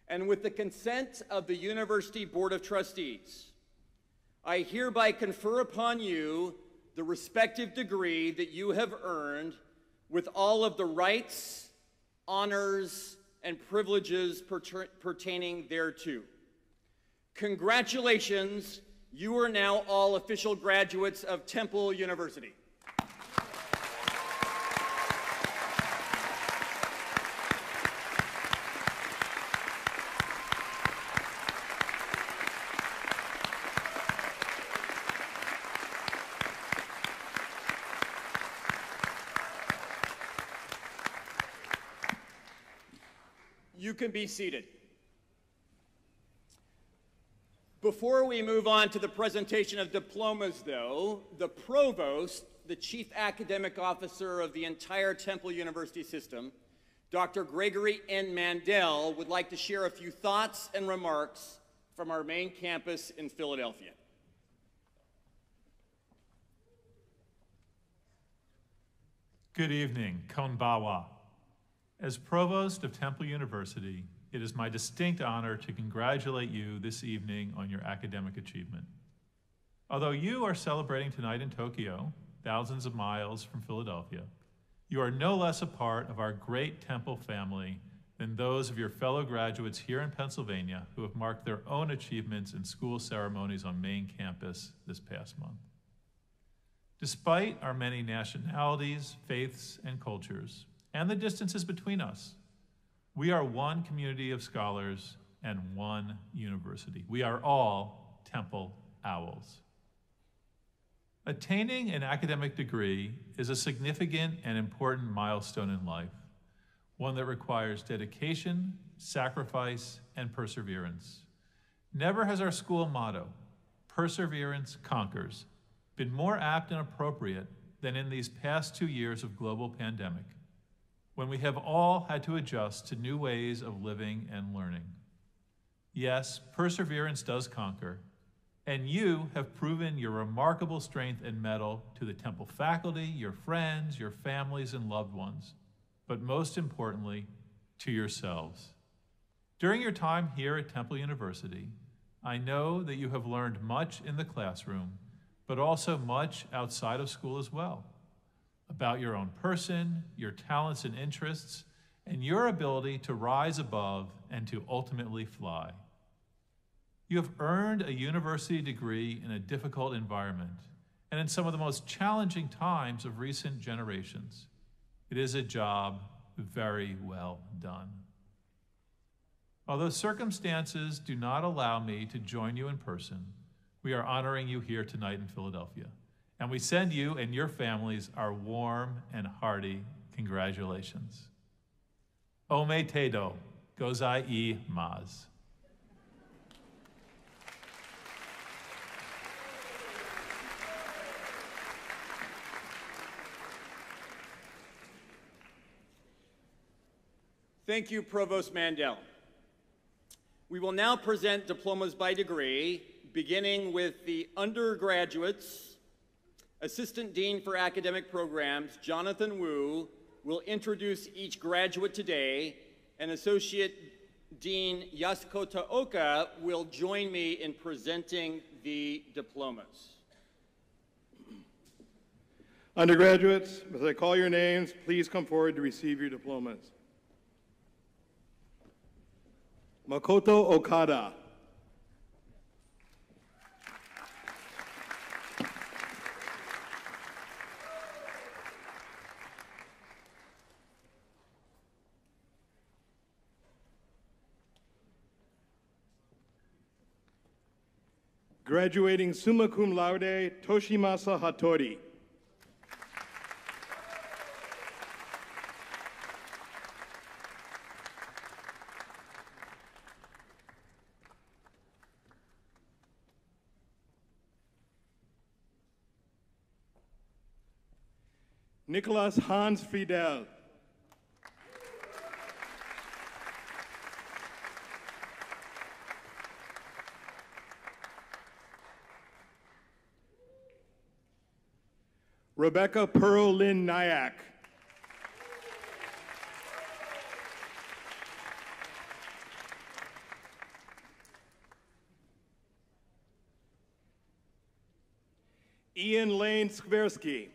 and with the consent of the University Board of Trustees, I hereby confer upon you the respective degree that you have earned with all of the rights, honors, and privileges pertaining thereto. Congratulations, you are now all official graduates of Temple University. You can be seated. Before we move on to the presentation of diplomas, though, the provost, the chief academic officer of the entire Temple University system, Dr. Gregory N. Mandel, would like to share a few thoughts and remarks from our main campus in Philadelphia. Good evening, Konbawa. As provost of Temple University, it is my distinct honor to congratulate you this evening on your academic achievement. Although you are celebrating tonight in Tokyo, thousands of miles from Philadelphia, you are no less a part of our great Temple family than those of your fellow graduates here in Pennsylvania who have marked their own achievements in school ceremonies on main campus this past month. Despite our many nationalities, faiths, and cultures, and the distances between us, we are one community of scholars and one university. We are all Temple Owls. Attaining an academic degree is a significant and important milestone in life, one that requires dedication, sacrifice, and perseverance. Never has our school motto, "Perseverance Conquers," been more apt and appropriate than in these past 2 years of global pandemic, when we have all had to adjust to new ways of living and learning. Yes, perseverance does conquer, and you have proven your remarkable strength and mettle to the Temple faculty, your friends, your families, and loved ones, but most importantly, to yourselves. During your time here at Temple University, I know that you have learned much in the classroom, but also much outside of school as well, about your own person, your talents and interests, and your ability to rise above and to ultimately fly. You have earned a university degree in a difficult environment and in some of the most challenging times of recent generations. It is a job very well done. Although circumstances do not allow me to join you in person, we are honoring you here tonight in Philadelphia, and we send you and your families our warm and hearty congratulations. Ome Tedo, Gozai I Maz. Thank you, Provost Mandel. We will now present diplomas by degree, beginning with the undergraduates. Assistant Dean for Academic Programs, Jonathan Wu, will introduce each graduate today, and Associate Dean Yasukota Oka will join me in presenting the diplomas. Undergraduates, as I call your names, please come forward to receive your diplomas. Makoto Okada. Graduating summa cum laude, Toshimasa Hattori. Nicholas Hans Friedel. Rebecca Pearl Lynn Nyack. Ian Lane Skversky.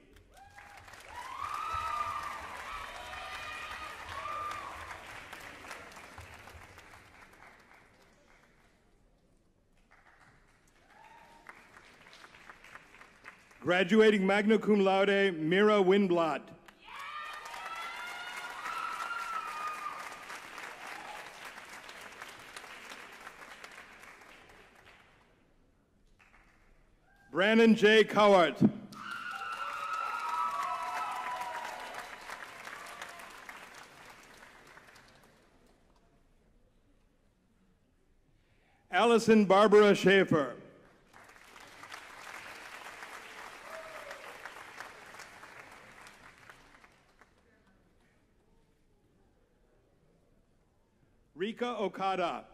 Graduating magna cum laude, Mira Winblad. Brandon J. Cowart. Allison Barbara Schaefer. Rika Okada.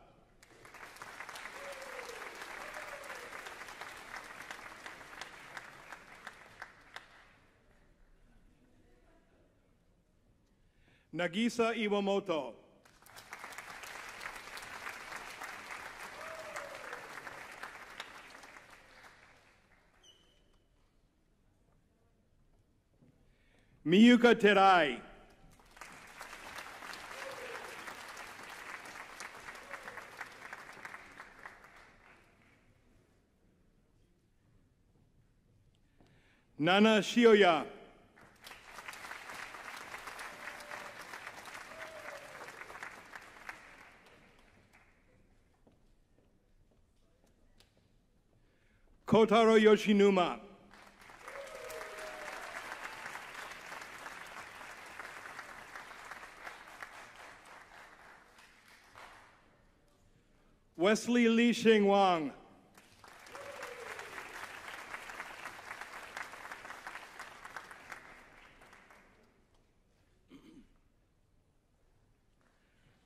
Nagisa Iwamoto. Miyuka Terai. Nana Shioya. Kotaro Yoshinuma. Wesley Li Xing Wang.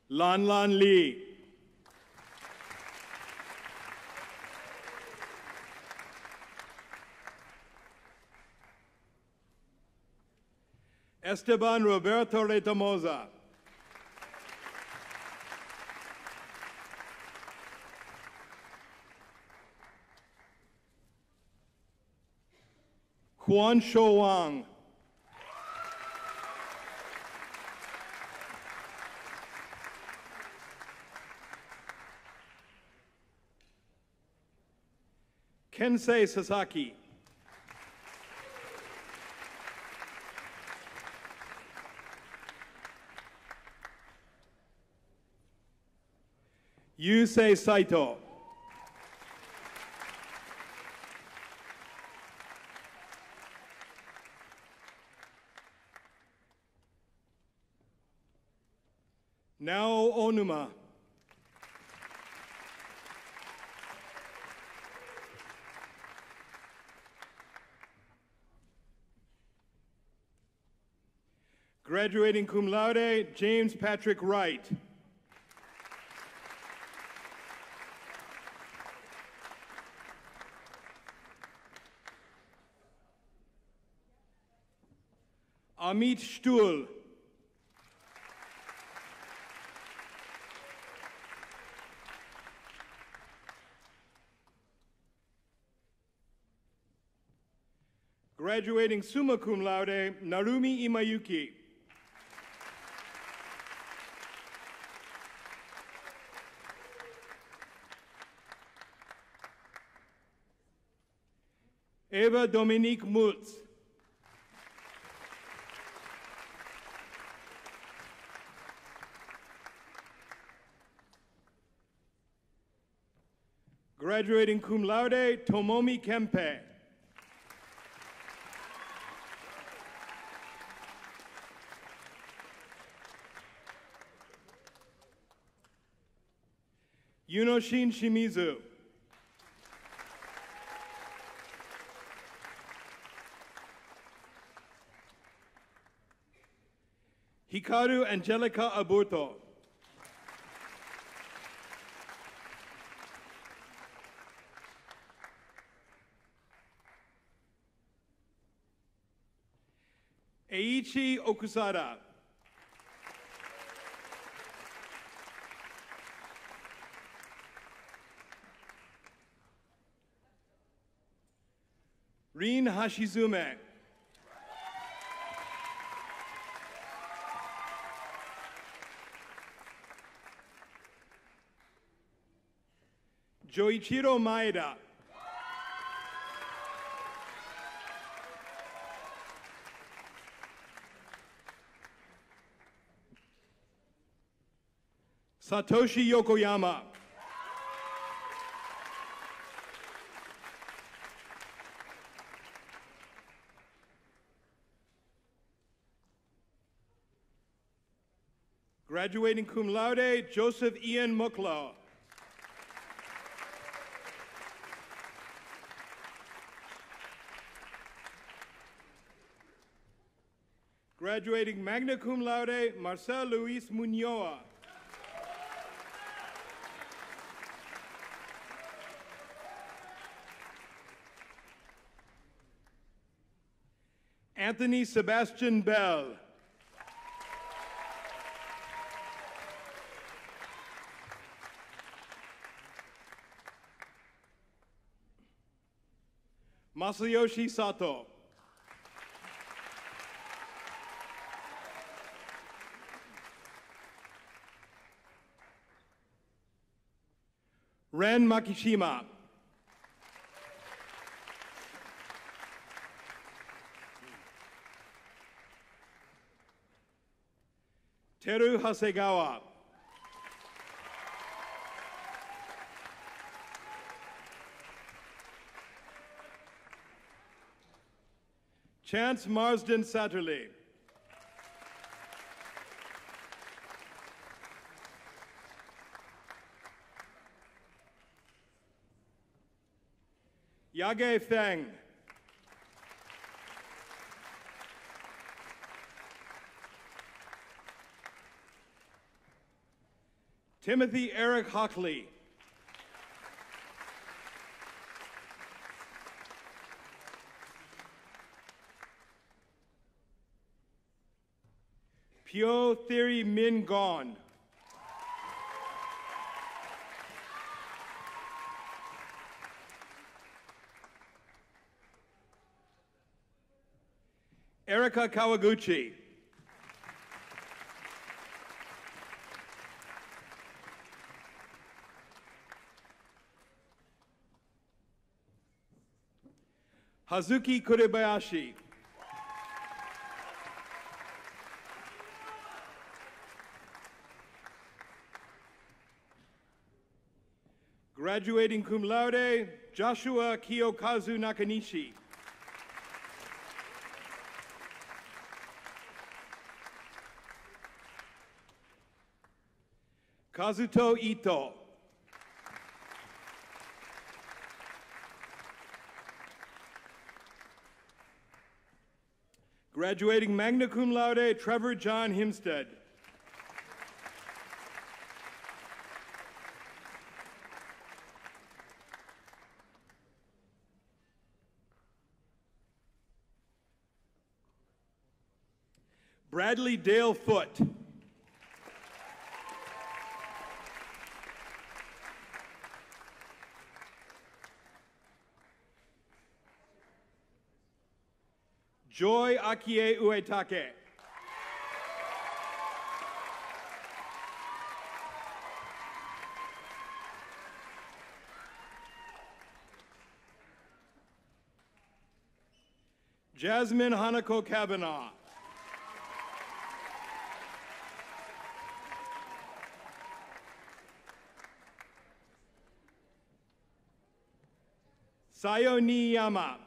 Lan Lan Li. Esteban Roberto Retamosa. Juan Shou Wang. Kensei Sasaki. Yusei Saito. Nao Onuma. Graduating cum laude, James Patrick Wright. Amit Stuhl. Graduating summa cum laude, Narumi Imayuki. Eva Dominique Multz. Graduating cum laude, Tomomi Kempe. Yunoshin Shimizu. Hikaru Angelica Aburto. Eiichi Okusada. Rin Hashizume. Joichiro Maeda. Satoshi Yokoyama. Graduating cum laude, Joseph Ian Muklo. Graduating magna cum laude, Marcel Luis Muñoa. Anthony Sebastian Bell. Masayoshi Sato. Ren Makishima. Teru Hasegawa. Chance Marsden Satterley. Yage Feng. Timothy Eric Hockley. Pyo Theory Min Gon. Erika Kawaguchi. Hazuki Kurebayashi. Graduating cum laude, Joshua Kiyokazu Nakanishi. Kazuto Ito. Graduating magna cum laude, Trevor John Himstead. Bradley Dale Foote. Joy Akie Uetake. Jasmine Hanako Kavanaugh. Sayo Niyama.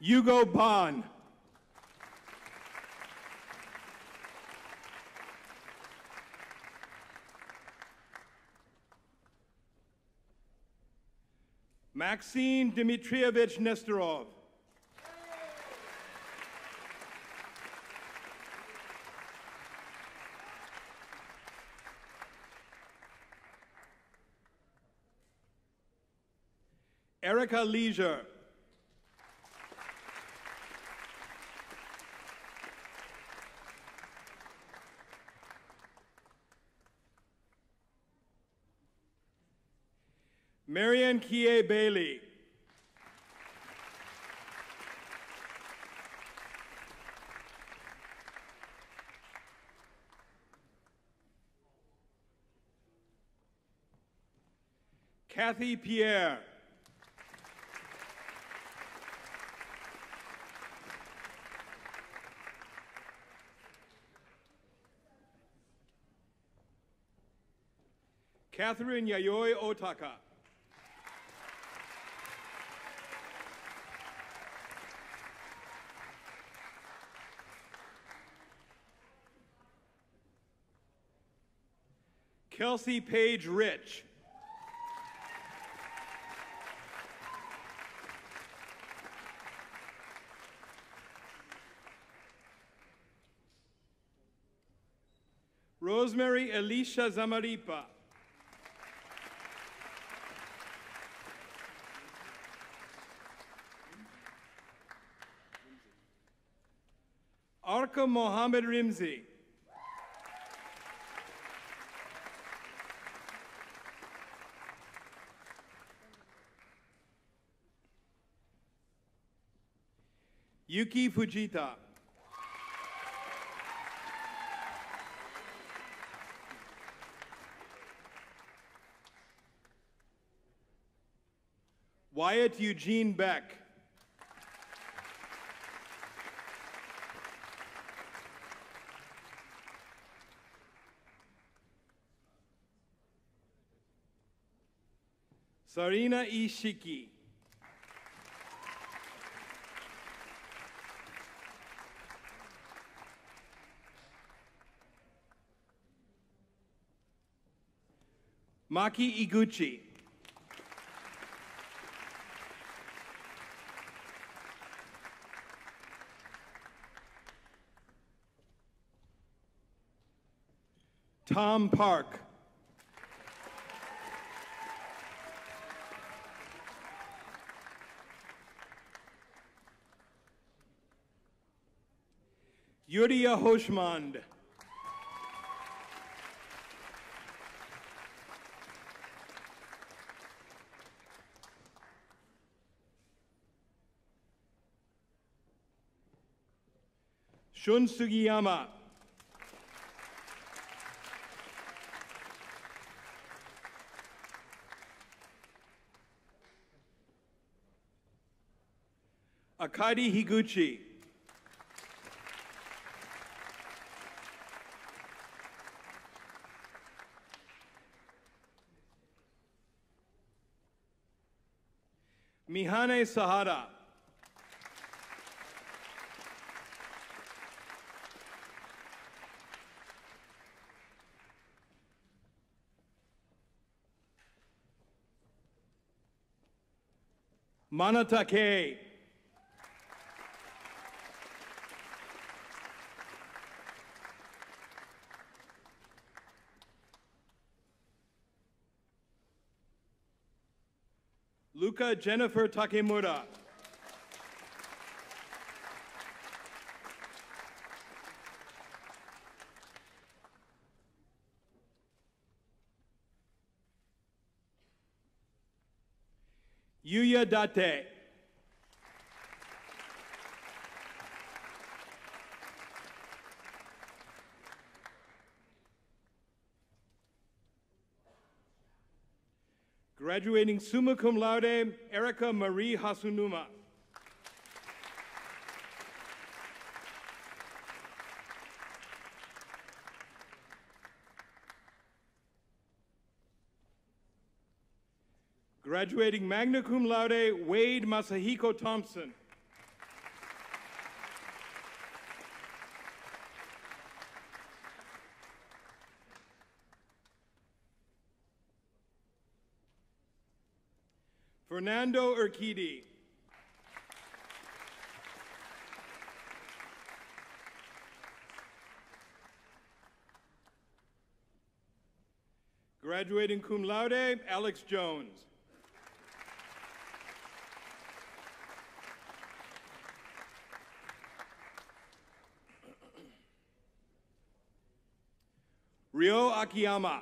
Hugo Bond. Maxine Dmitrievich Nestorov. Erica Leisure. Marianne Kie Bailey. Kathy Pierre. Catherine Yayoi Otaka. Kelsey Page Rich. Rosemary Elisha Zamaripa. Arka Mohammed Rimzi. Yuki Fujita. Wyatt Eugene Beck. Sarina Ishiki. Maki Iguchi. Tom Park. Yuria Hoshmand. Shun Sugiyama. Akadi Higuchi. Mihane Sahara. Manatake. Luca Jennifer Takemura. Yuya Date. Graduating summa cum laude, Erica Marie Hasunuma. Graduating magna cum laude, Wade Masahiko Thompson. Fernando Urquidi. Graduating cum laude, Alex Jones. Ryo Akiyama.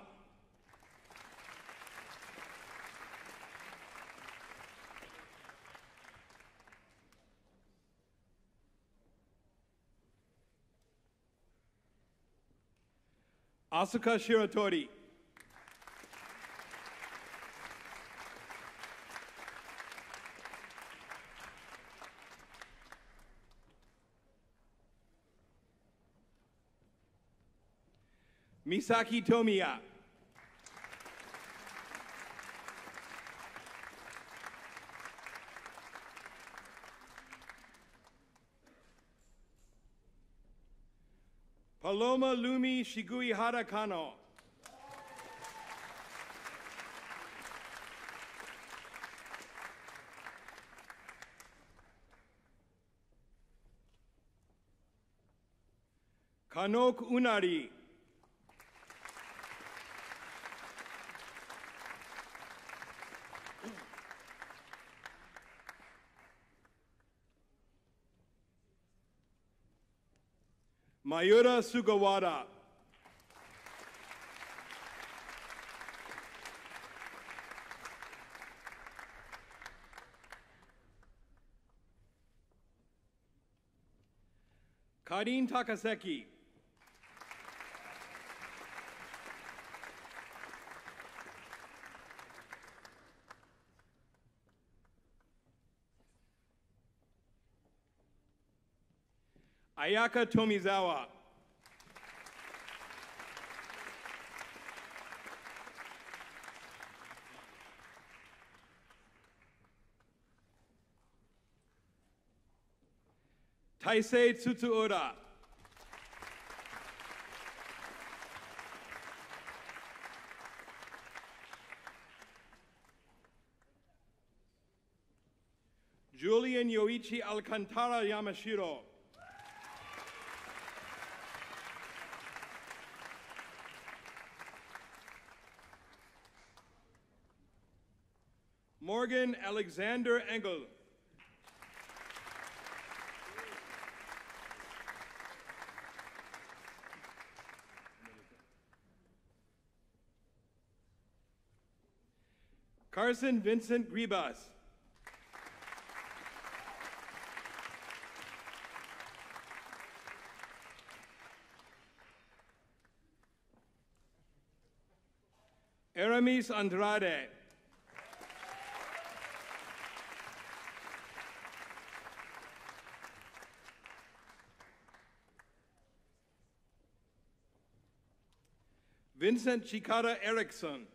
Asuka Shiratori. Misaki Tomiya. Paloma Lumi Shiguihara Kano. Kanok Unari. Mayura Sugawara. Karin Takaseki. Ayaka Tomizawa. Taisei Tsutsuura. Julian Yoichi Alcantara Yamashiro. Morgan Alexander Engel. Carson Vincent Gribas. Aramis Andrade. Vincent Chikara Erickson.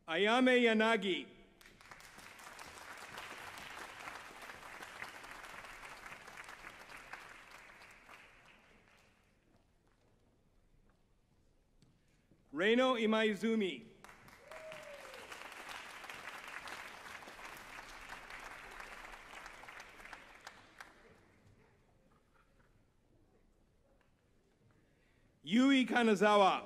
Ayame Yanagi. Reino Imaizumi. Yui Kanazawa.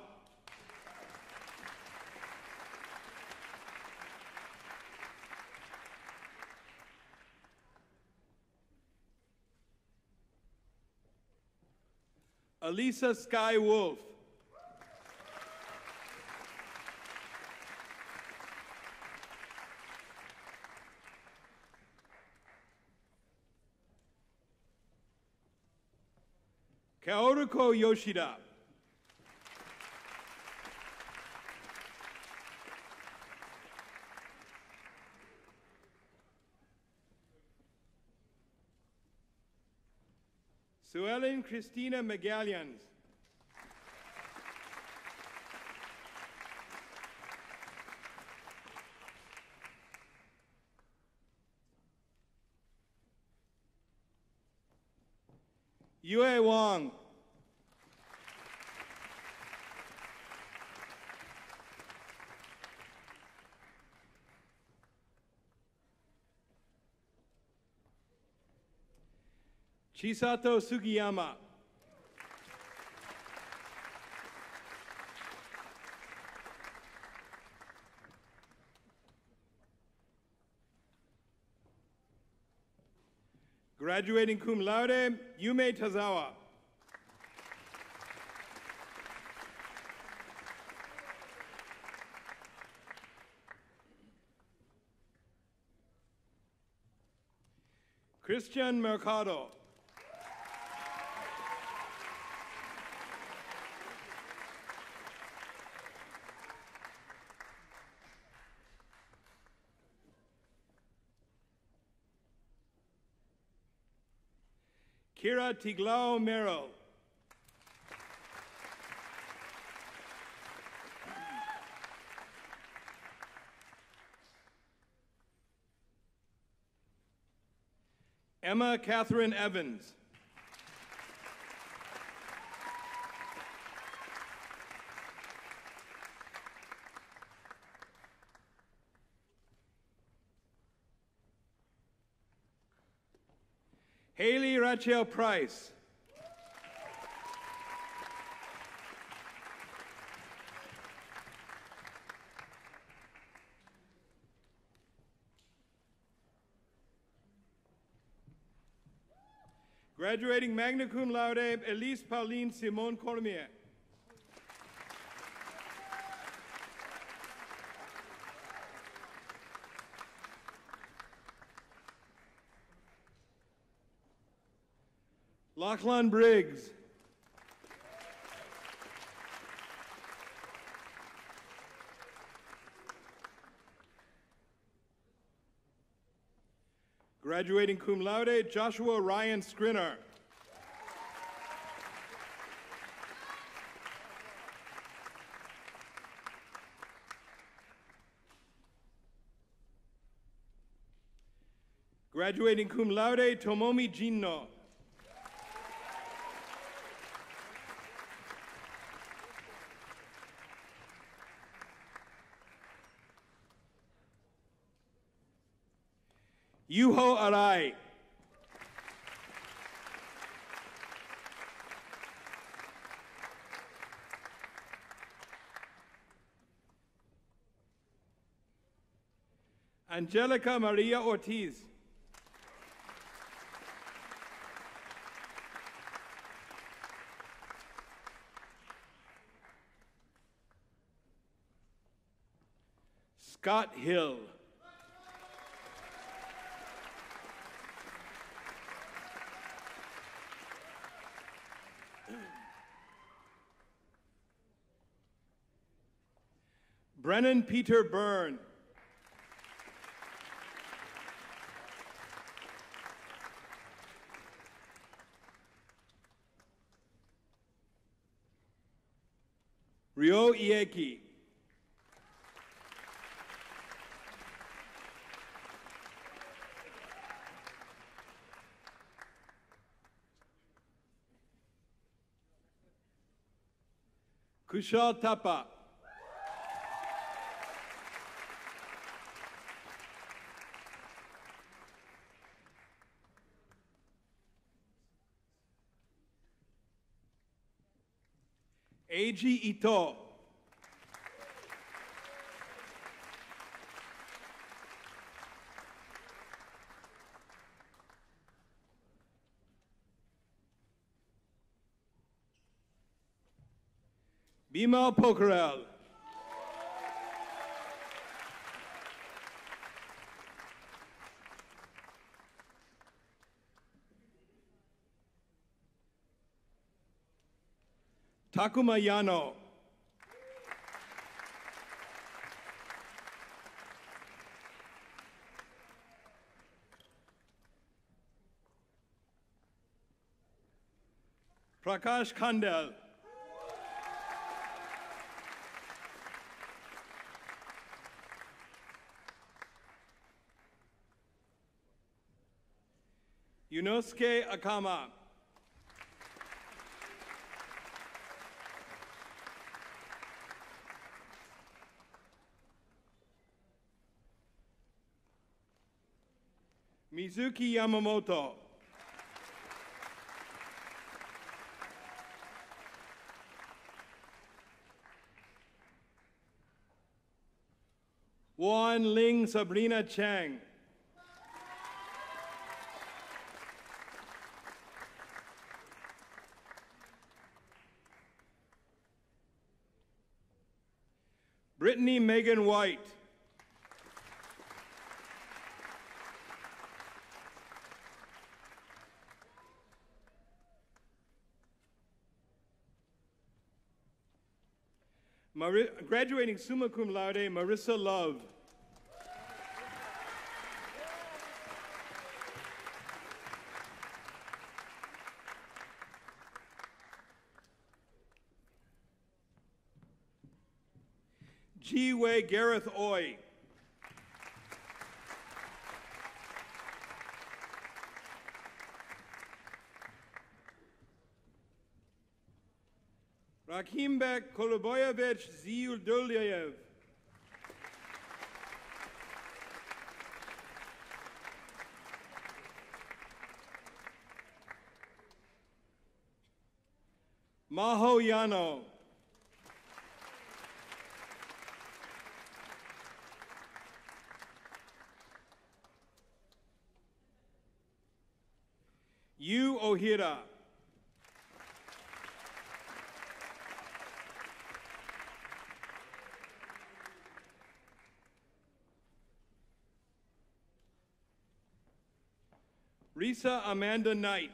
Elisa Sky Wolf. Kaoruko Yoshida. Suellen Christina Megalians. Yue Wang. Chisato Sugiyama. Graduating cum laude, Yume Tazawa. Christian Mercado. Kira Tiglao Merrill. Emma Catherine Evans. Haley Rachel Price. Graduating magna cum laude, Elise Pauline Simone Cormier. Lachlan Briggs. Graduating cum laude, Joshua Ryan Skrinner. Graduating cum laude, Tomomi Jinno. Yuho Arai. Angelica Maria Ortiz. Scott Hill. Brennan Peter Byrne. Ryo Ieki. Kushal Tapa. Eiji Ito. Bimal Pokerel. Takuma Yano. Prakash Kandel. Yunosuke Akama. Mizuki Yamamoto. Wan Ling Sabrina Chang. Brittany Megan White. Graduating summa cum laude, Marissa Love. Ji Wei Gareth Oy. Rakimbek Koloboyevich Ziuldulyev. Maho Yano. Yu Ohira. Risa Amanda Knight.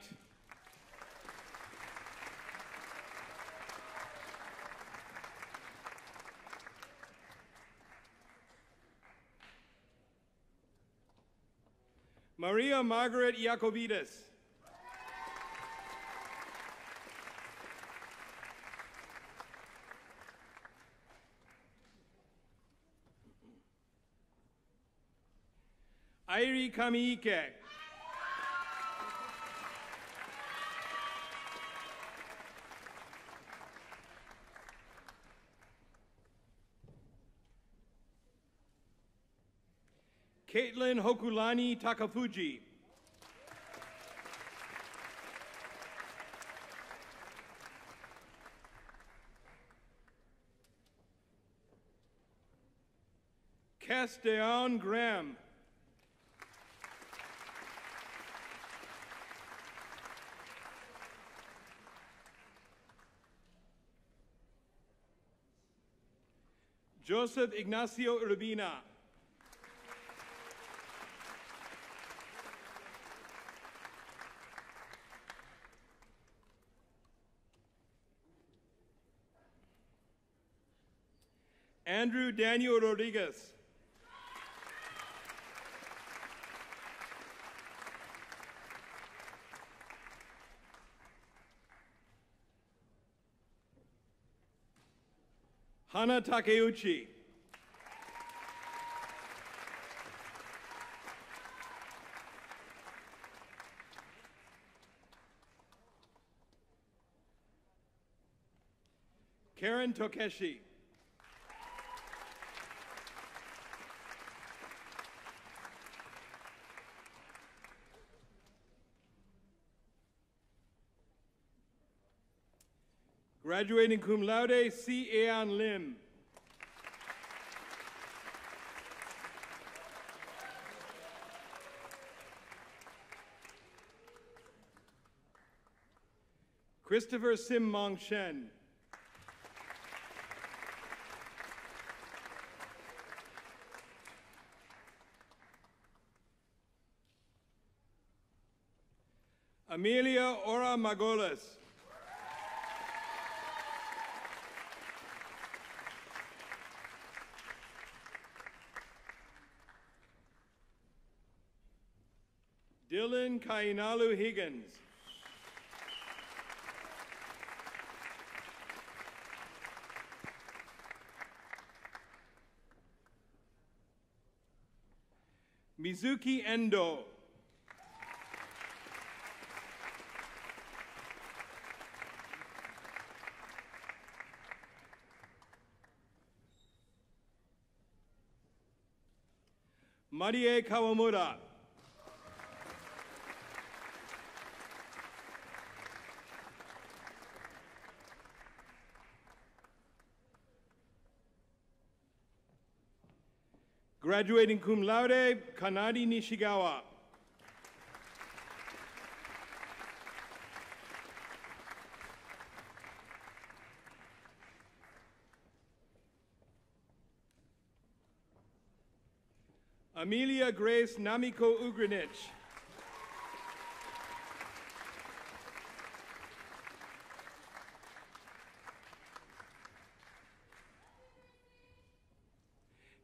Maria Margaret Yacovides. Airi Kamiike. Caitlin Hokulani Takafuji. Castellan Graham. Joseph Ignacio Urbina. Andrew Daniel Rodriguez. Hana Takeuchi. Karen Tokeshi. Graduating cum laude, Si Ean Lim. Christopher Sim Mong Shen. Amelia Ora Magolas. Dylan Kainalu Higgins. Mizuki Endo. Marie Kawamura. Graduating cum laude, Kanadi Nishigawa. Amelia Grace Namiko Ugrinich.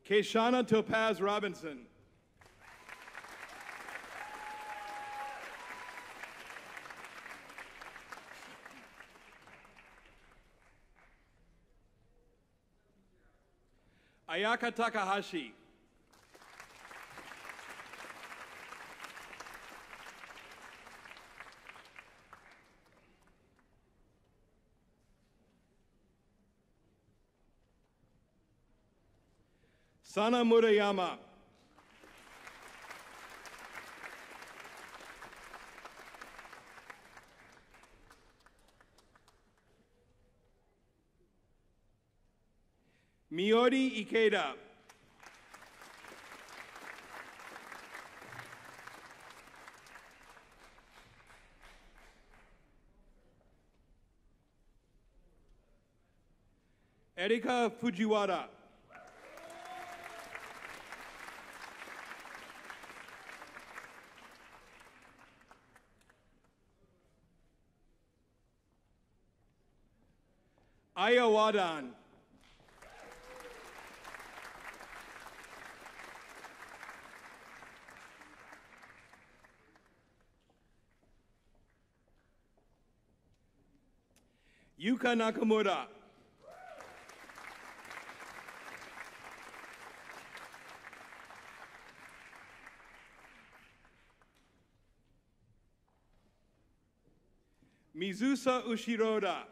Keishana Topaz Robinson. Ayaka Takahashi. Sana Murayama. Miyori Ikeda. Erika Fujiwara. Aya Wadan. Yuka Nakamura. Mizusa Ushiroda.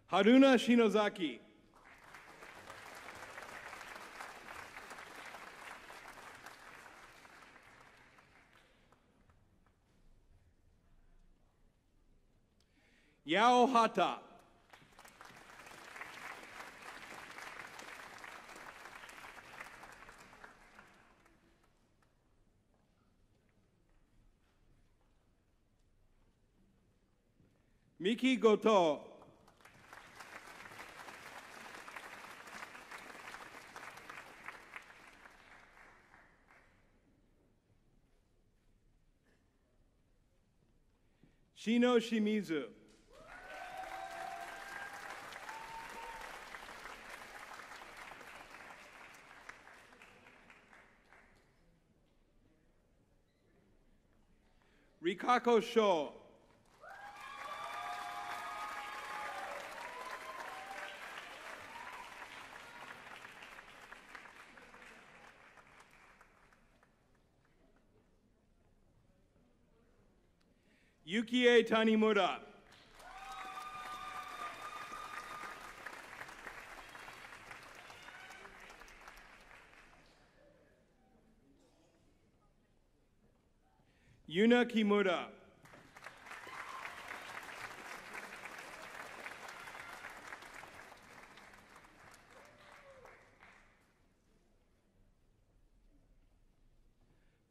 Haruna Shinozaki. Yao Hata. Miki Goto. Shino Shimizu. Rikako Sho. Yukie Tanimura. Yuna Kimura.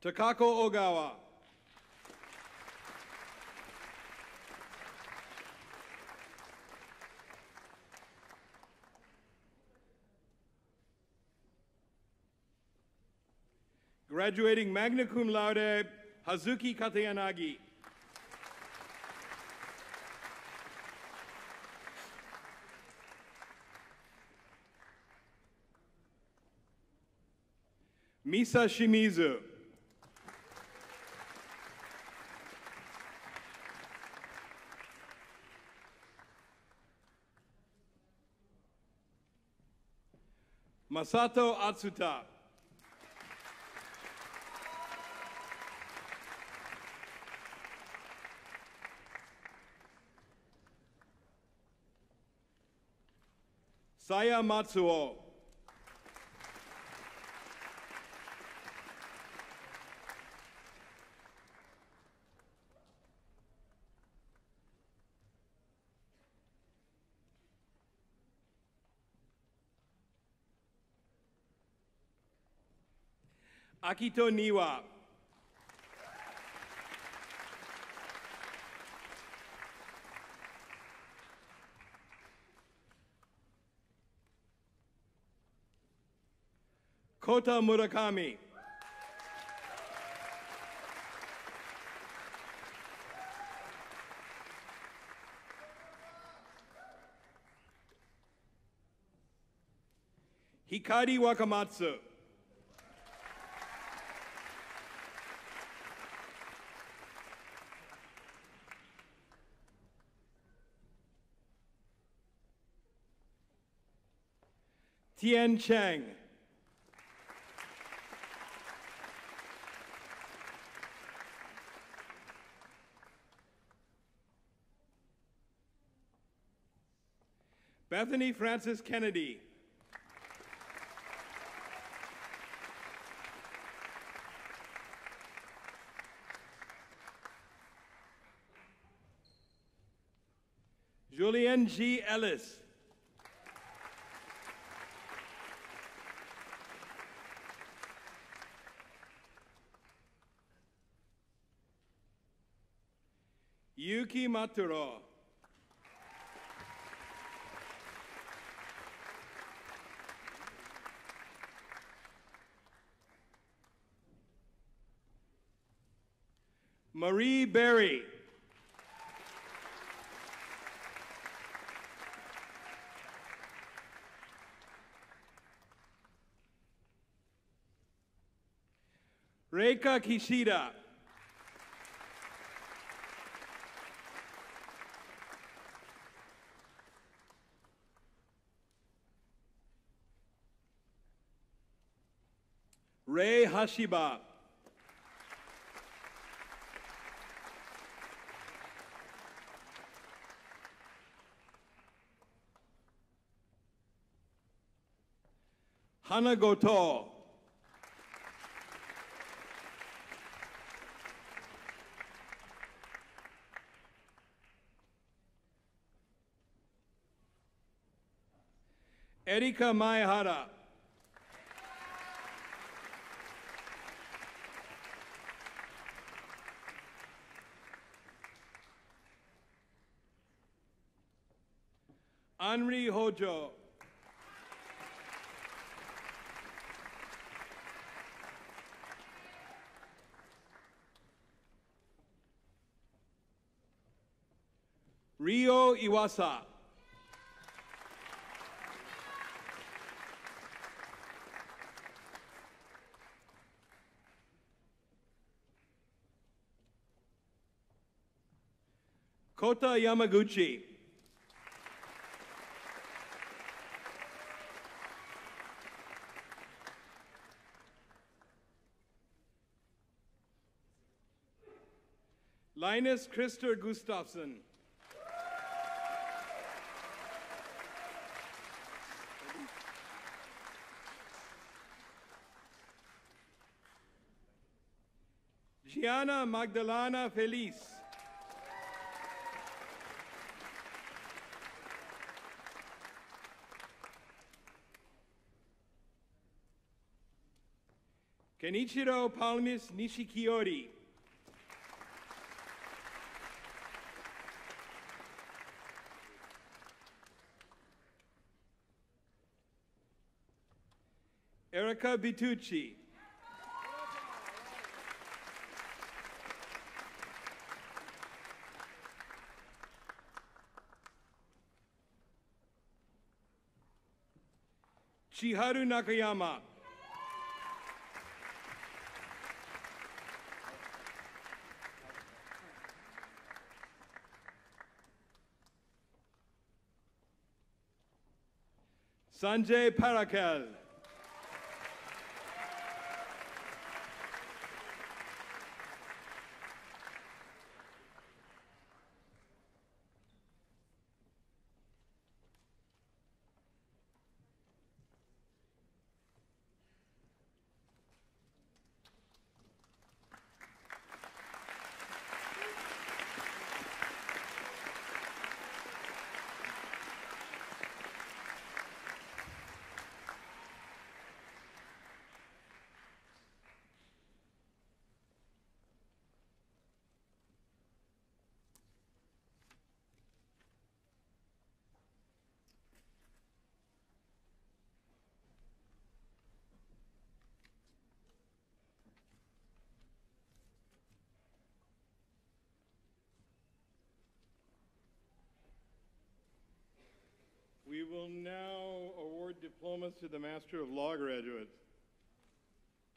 Takako Ogawa. Graduating magna cum laude, Hazuki Katayanagi. Misa Shimizu. Masato Atsuta. Saya Matsuo. Akito Niwa. Kota Murakami. Hikari Wakamatsu. Tian Cheng. Bethany Francis Kennedy. Julian G. Ellis. Yuki Maturo. Marie Berry. Reika Kishida. Ray Hashiba. Hana Goto. Erika Maehara. Anri Hojo. Rio Iwasa. Kota Yamaguchi. Linus Christer Gustafsson. Gianna Magdalena Feliz. Kenichiro Palmis Nishikiori. Erica Vitucci. Chiharu Nakayama. Sanjay Parakel. We will now award diplomas to the Master of Law graduates.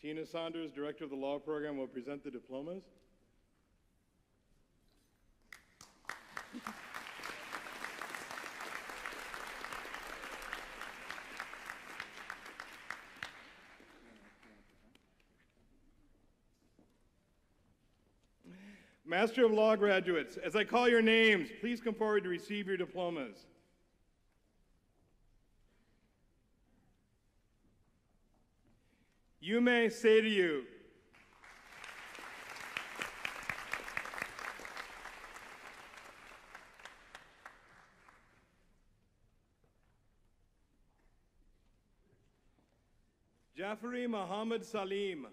Tina Saunders, Director of the Law Program, will present the diplomas. Master of Law graduates, as I call your names, please come forward to receive your diplomas. Yume Seiryu. Jafari Muhammad Salim.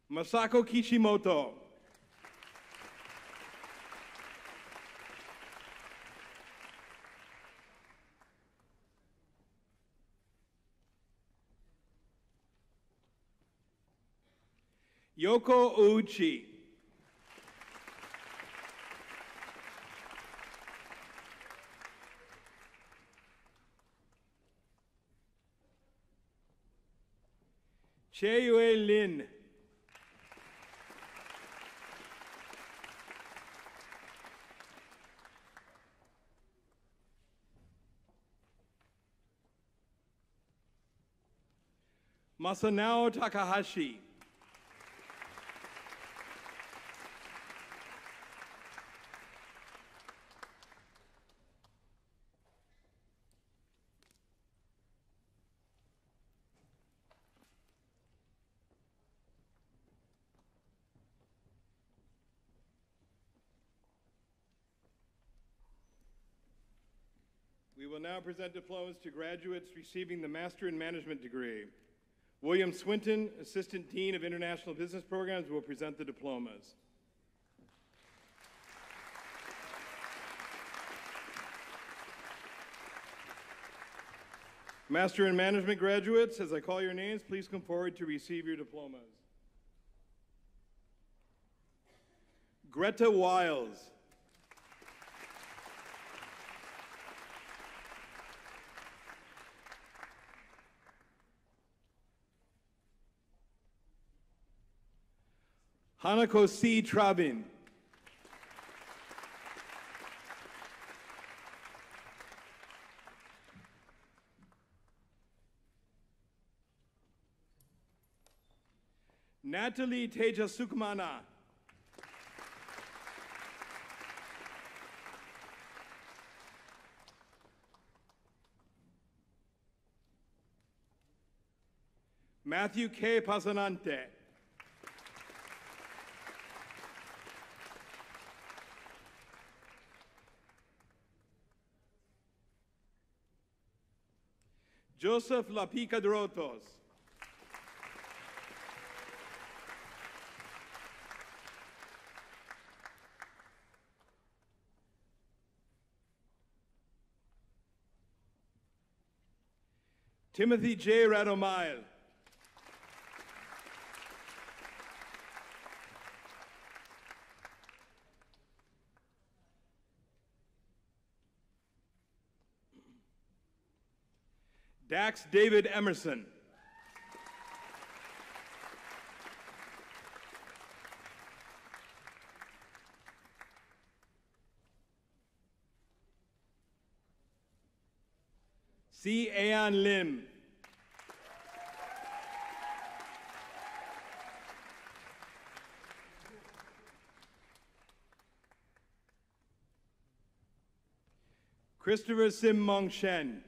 Masako Kishimoto. Yoko Uchi. Che-Yue Lin. Masanao Takahashi. We will now present diplomas to graduates receiving the Master in Management degree. William Swinton, Assistant Dean of International Business Programs, will present the diplomas. Master in Management graduates, as I call your names, please come forward to receive your diplomas. Greta Wiles. Hanako C. Trabin. Natalie Teja Sukmana. Matthew K. Pasanante. Joseph Lapica Drotos. Timothy J. Radomile. Dax David Emerson. C. Ayan Lim. Christopher Sim Mong Shen.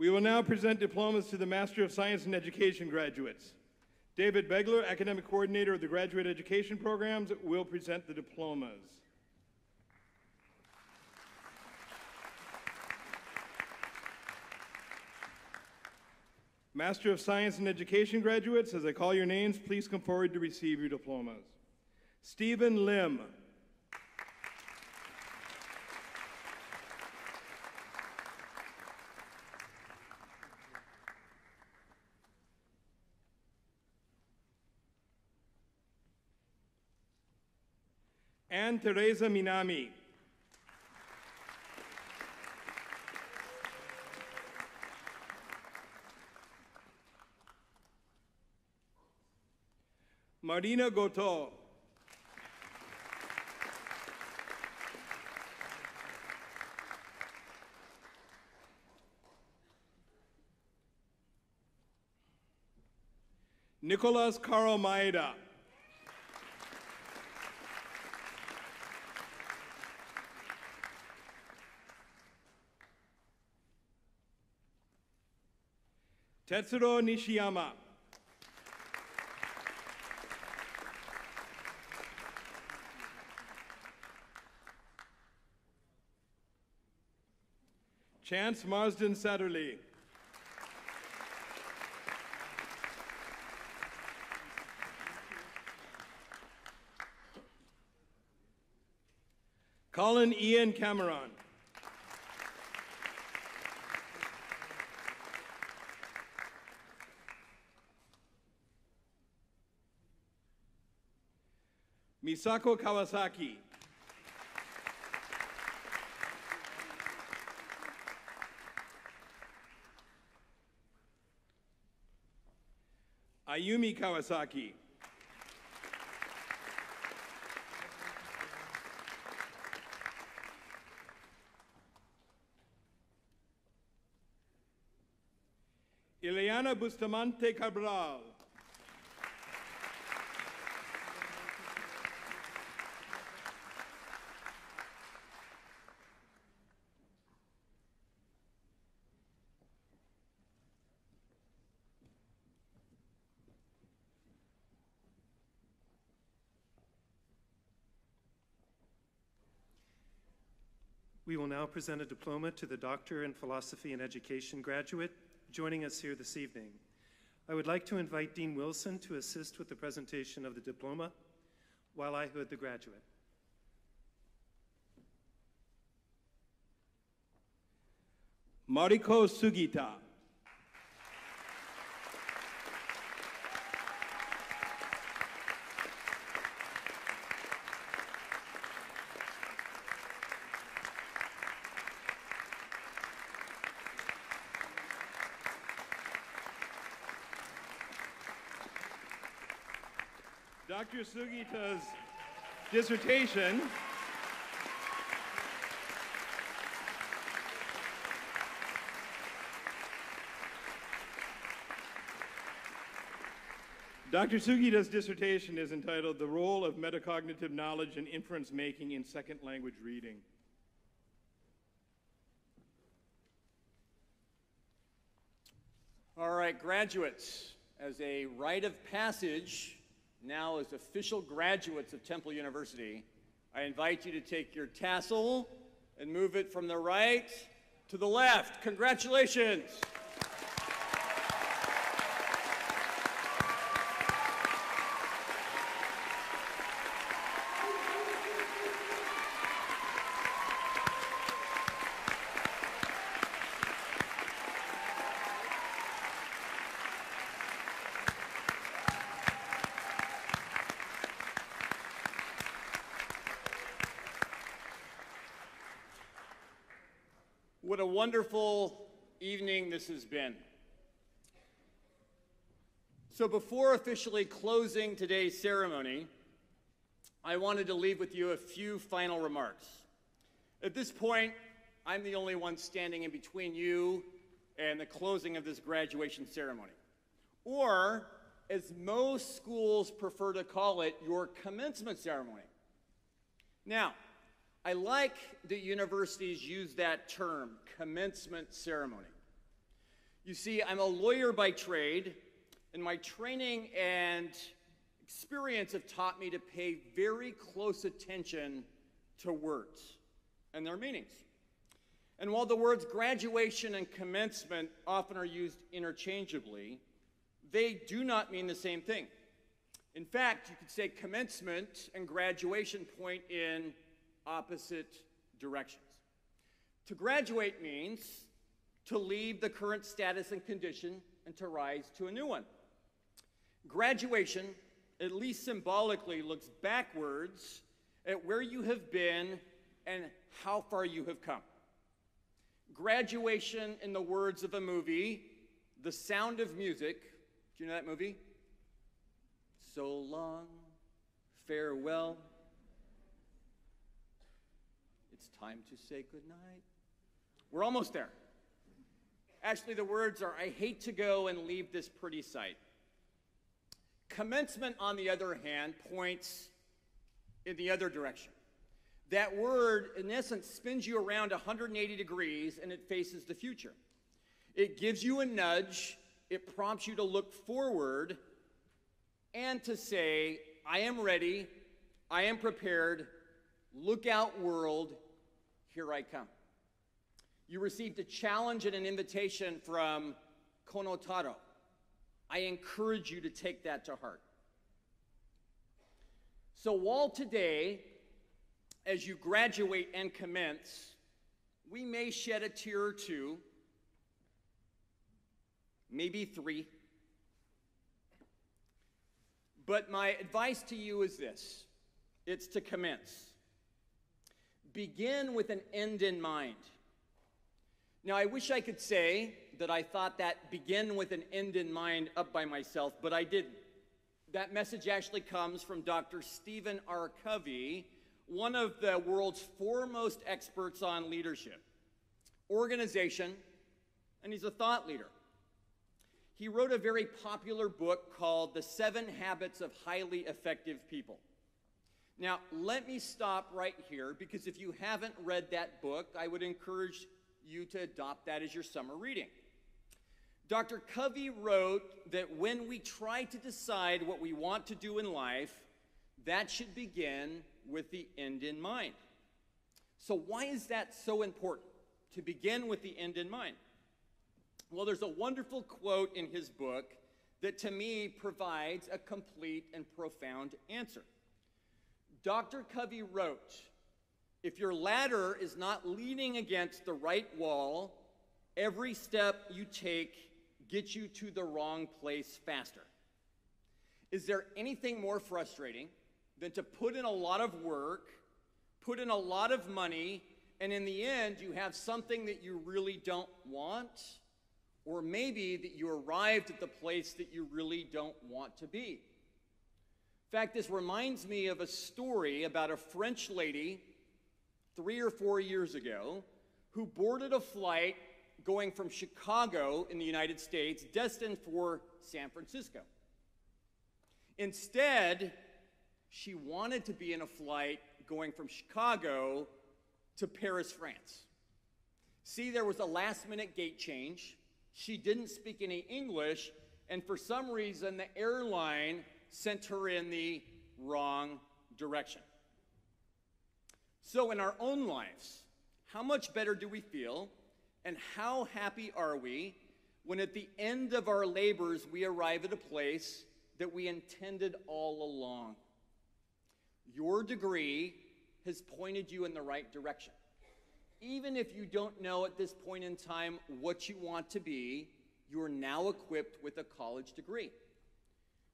We will now present diplomas to the Master of Science in Education graduates. David Begler, Academic Coordinator of the Graduate Education Programs, will present the diplomas. Master of Science in Education graduates, as I call your names, please come forward to receive your diplomas. Stephen Lim. Ann Teresa Minami. Marina Goto. Nicholas Carl Maeda. Tetsuro Nishiyama. Chance Marsden Satterley. Colin Ian Cameron. Misako Kawasaki. Ayumi Kawasaki. Ileana Bustamante Cabral. We will now present a diploma to the Doctor in Philosophy and Education graduate joining us here this evening. I would like to invite Dean Wilson to assist with the presentation of the diploma while I hood the graduate. Mariko Sugita. Dr. Sugita's dissertation is entitled The Role of Metacognitive Knowledge and Inference Making in Second Language Reading. All right, graduates, as a rite of passage, now as official graduates of Temple University, I invite you to take your tassel and move it from the right to the left. Congratulations. What a wonderful evening this has been. So before officially closing today's ceremony, I wanted to leave with you a few final remarks. At this point, I'm the only one standing in between you and the closing of this graduation ceremony. Or, as most schools prefer to call it, your commencement ceremony. Now, I like that universities use that term, commencement ceremony. You see, I'm a lawyer by trade, and my training and experience have taught me to pay very close attention to words and their meanings. And while the words graduation and commencement often are used interchangeably, they do not mean the same thing. In fact, you could say commencement and graduation point in opposite directions. To graduate means to leave the current status and condition and to rise to a new one. Graduation, at least symbolically, looks backwards at where you have been and how far you have come. Graduation, in the words of a movie, The Sound of Music, do you know that movie? So long, farewell. It's time to say goodnight. We're almost there. Actually, the words are, I hate to go and leave this pretty sight. Commencement, on the other hand, points in the other direction. That word, in essence, spins you around 180 degrees and it faces the future. It gives you a nudge, it prompts you to look forward and to say, I am ready, I am prepared, look out world, here I come. You received a challenge and an invitation from Kono Taro. I encourage you to take that to heart. So while today, as you graduate and commence, we may shed a tear or two, maybe 3. But my advice to you is this. It's to commence. Begin with an end in mind. Now, I wish I could say that I thought that begin with an end in mind up by myself, but I didn't. That message actually comes from Dr. Stephen R. Covey, one of the world's foremost experts on leadership, organization, and he's a thought leader. He wrote a very popular book called The 7 Habits of Highly Effective People. Now, let me stop right here, because if you haven't read that book, I would encourage you to adopt that as your summer reading. Dr. Covey wrote that when we try to decide what we want to do in life, that should begin with the end in mind. So why is that so important, to begin with the end in mind? Well, there's a wonderful quote in his book that to me provides a complete and profound answer. Dr. Covey wrote, if your ladder is not leaning against the right wall, every step you take gets you to the wrong place faster. Is there anything more frustrating than to put in a lot of work, put in a lot of money, and in the end you have something that you really don't want, or maybe that you arrived at the place that you really don't want to be? In fact, this reminds me of a story about a French lady 3 or 4 years ago who boarded a flight going from Chicago in the United States, destined for San Francisco. Instead, she wanted to be in a flight going from Chicago to Paris, France. See, there was a last-minute gate change. She didn't speak any English, and for some reason, the airline sent her in the wrong direction. So in our own lives, how much better do we feel, and how happy are we when at the end of our labors we arrive at a place that we intended all along? Your degree has pointed you in the right direction. Even if you don't know at this point in time what you want to be, you are now equipped with a college degree.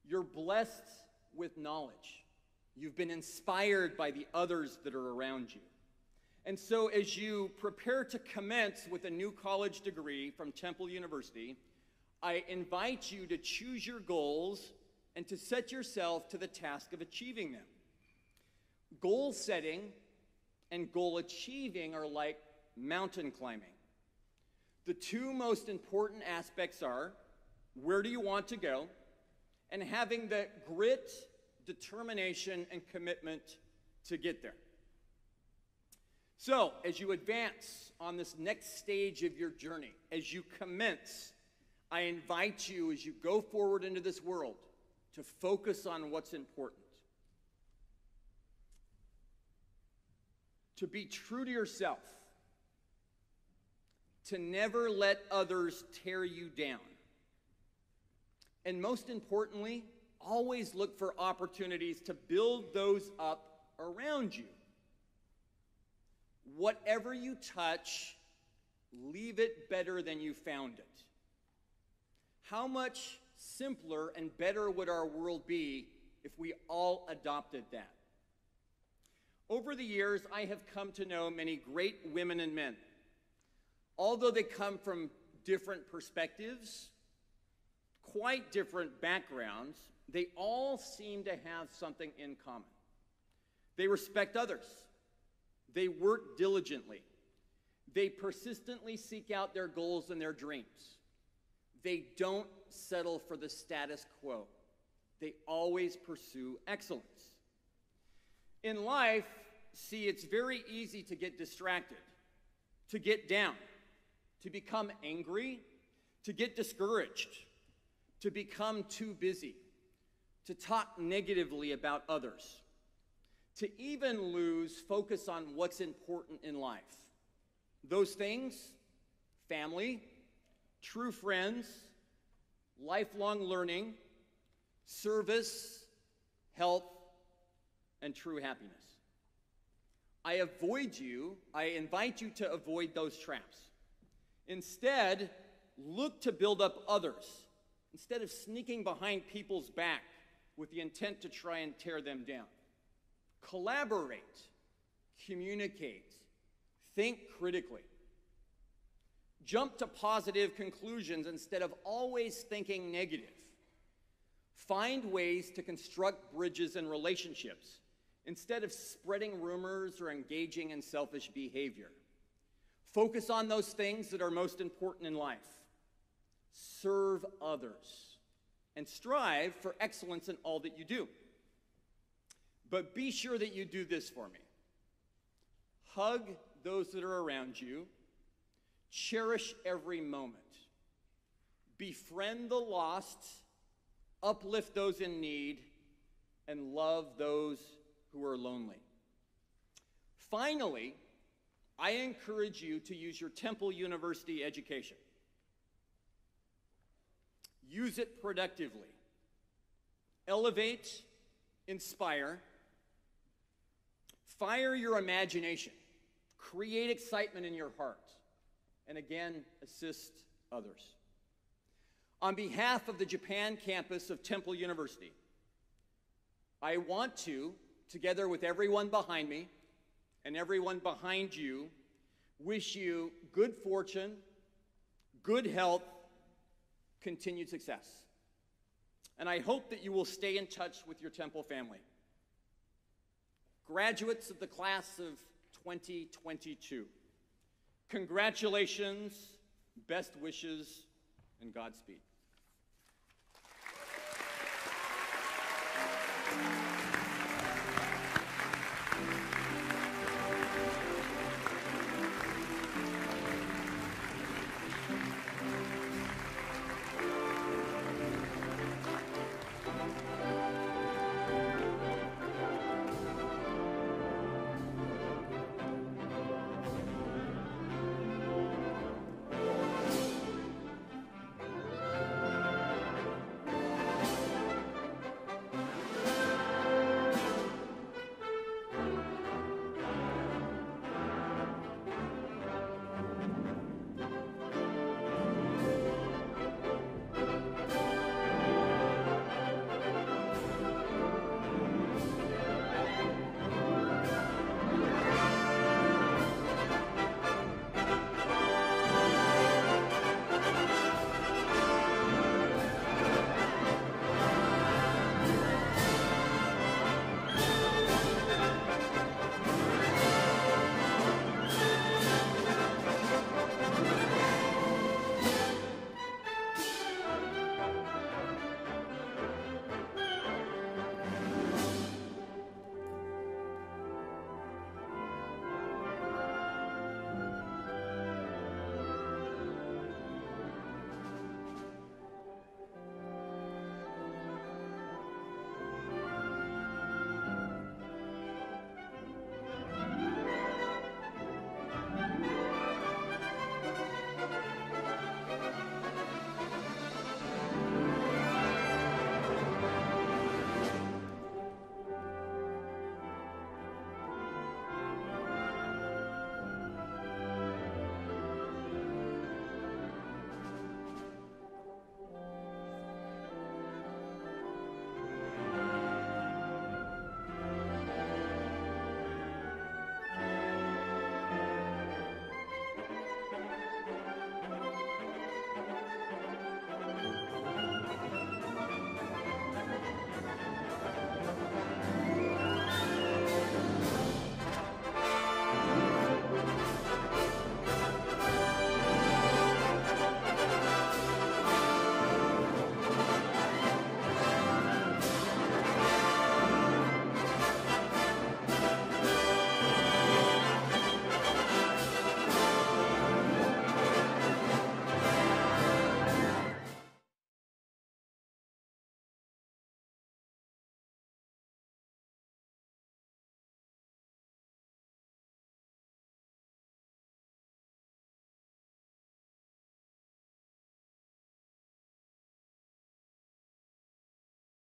You're blessed with knowledge. You've been inspired by the others that are around you. And so as you prepare to commence with a new college degree from Temple University, I invite you to choose your goals and to set yourself to the task of achieving them. Goal setting and goal achieving are like mountain climbing. The 2 most important aspects are, where do you want to go, and having the grit, determination, and commitment to get there. So, as you advance on this next stage of your journey, as you commence, I invite you, as you go forward into this world, to focus on what's important. To be true to yourself. To never let others tear you down. And most importantly, always look for opportunities to build those up around you. Whatever you touch, leave it better than you found it. How much simpler and better would our world be if we all adopted that? Over the years, I have come to know many great women and men. Although they come from different perspectives, quite different backgrounds, they all seem to have something in common. They respect others. They work diligently. They persistently seek out their goals and their dreams. They don't settle for the status quo. They always pursue excellence. In life, see, it's very easy to get distracted, to get down, to become angry, to get discouraged, to become too busy, to talk negatively about others, to even lose focus on what's important in life. Those things: family, true friends, lifelong learning, service, health, and true happiness. I invite you to avoid those traps. Instead, look to build up others, instead of sneaking behind people's back with the intent to try and tear them down. Collaborate, communicate, think critically. Jump to positive conclusions instead of always thinking negative. Find ways to construct bridges in relationships instead of spreading rumors or engaging in selfish behavior. Focus on those things that are most important in life. Serve others and strive for excellence in all that you do. But be sure that you do this for me. Hug those that are around you. Cherish every moment. Befriend the lost. Uplift those in need. And love those who are lonely. Finally, I encourage you to use your Temple University education. Use it productively. Elevate, inspire, fire your imagination, create excitement in your heart, and again, assist others. On behalf of the Japan campus of Temple University, I want to, together with everyone behind me and everyone behind you, wish you good fortune, good health, continued success. And I hope that you will stay in touch with your Temple family. Graduates of the class of 2022, congratulations, best wishes, and Godspeed.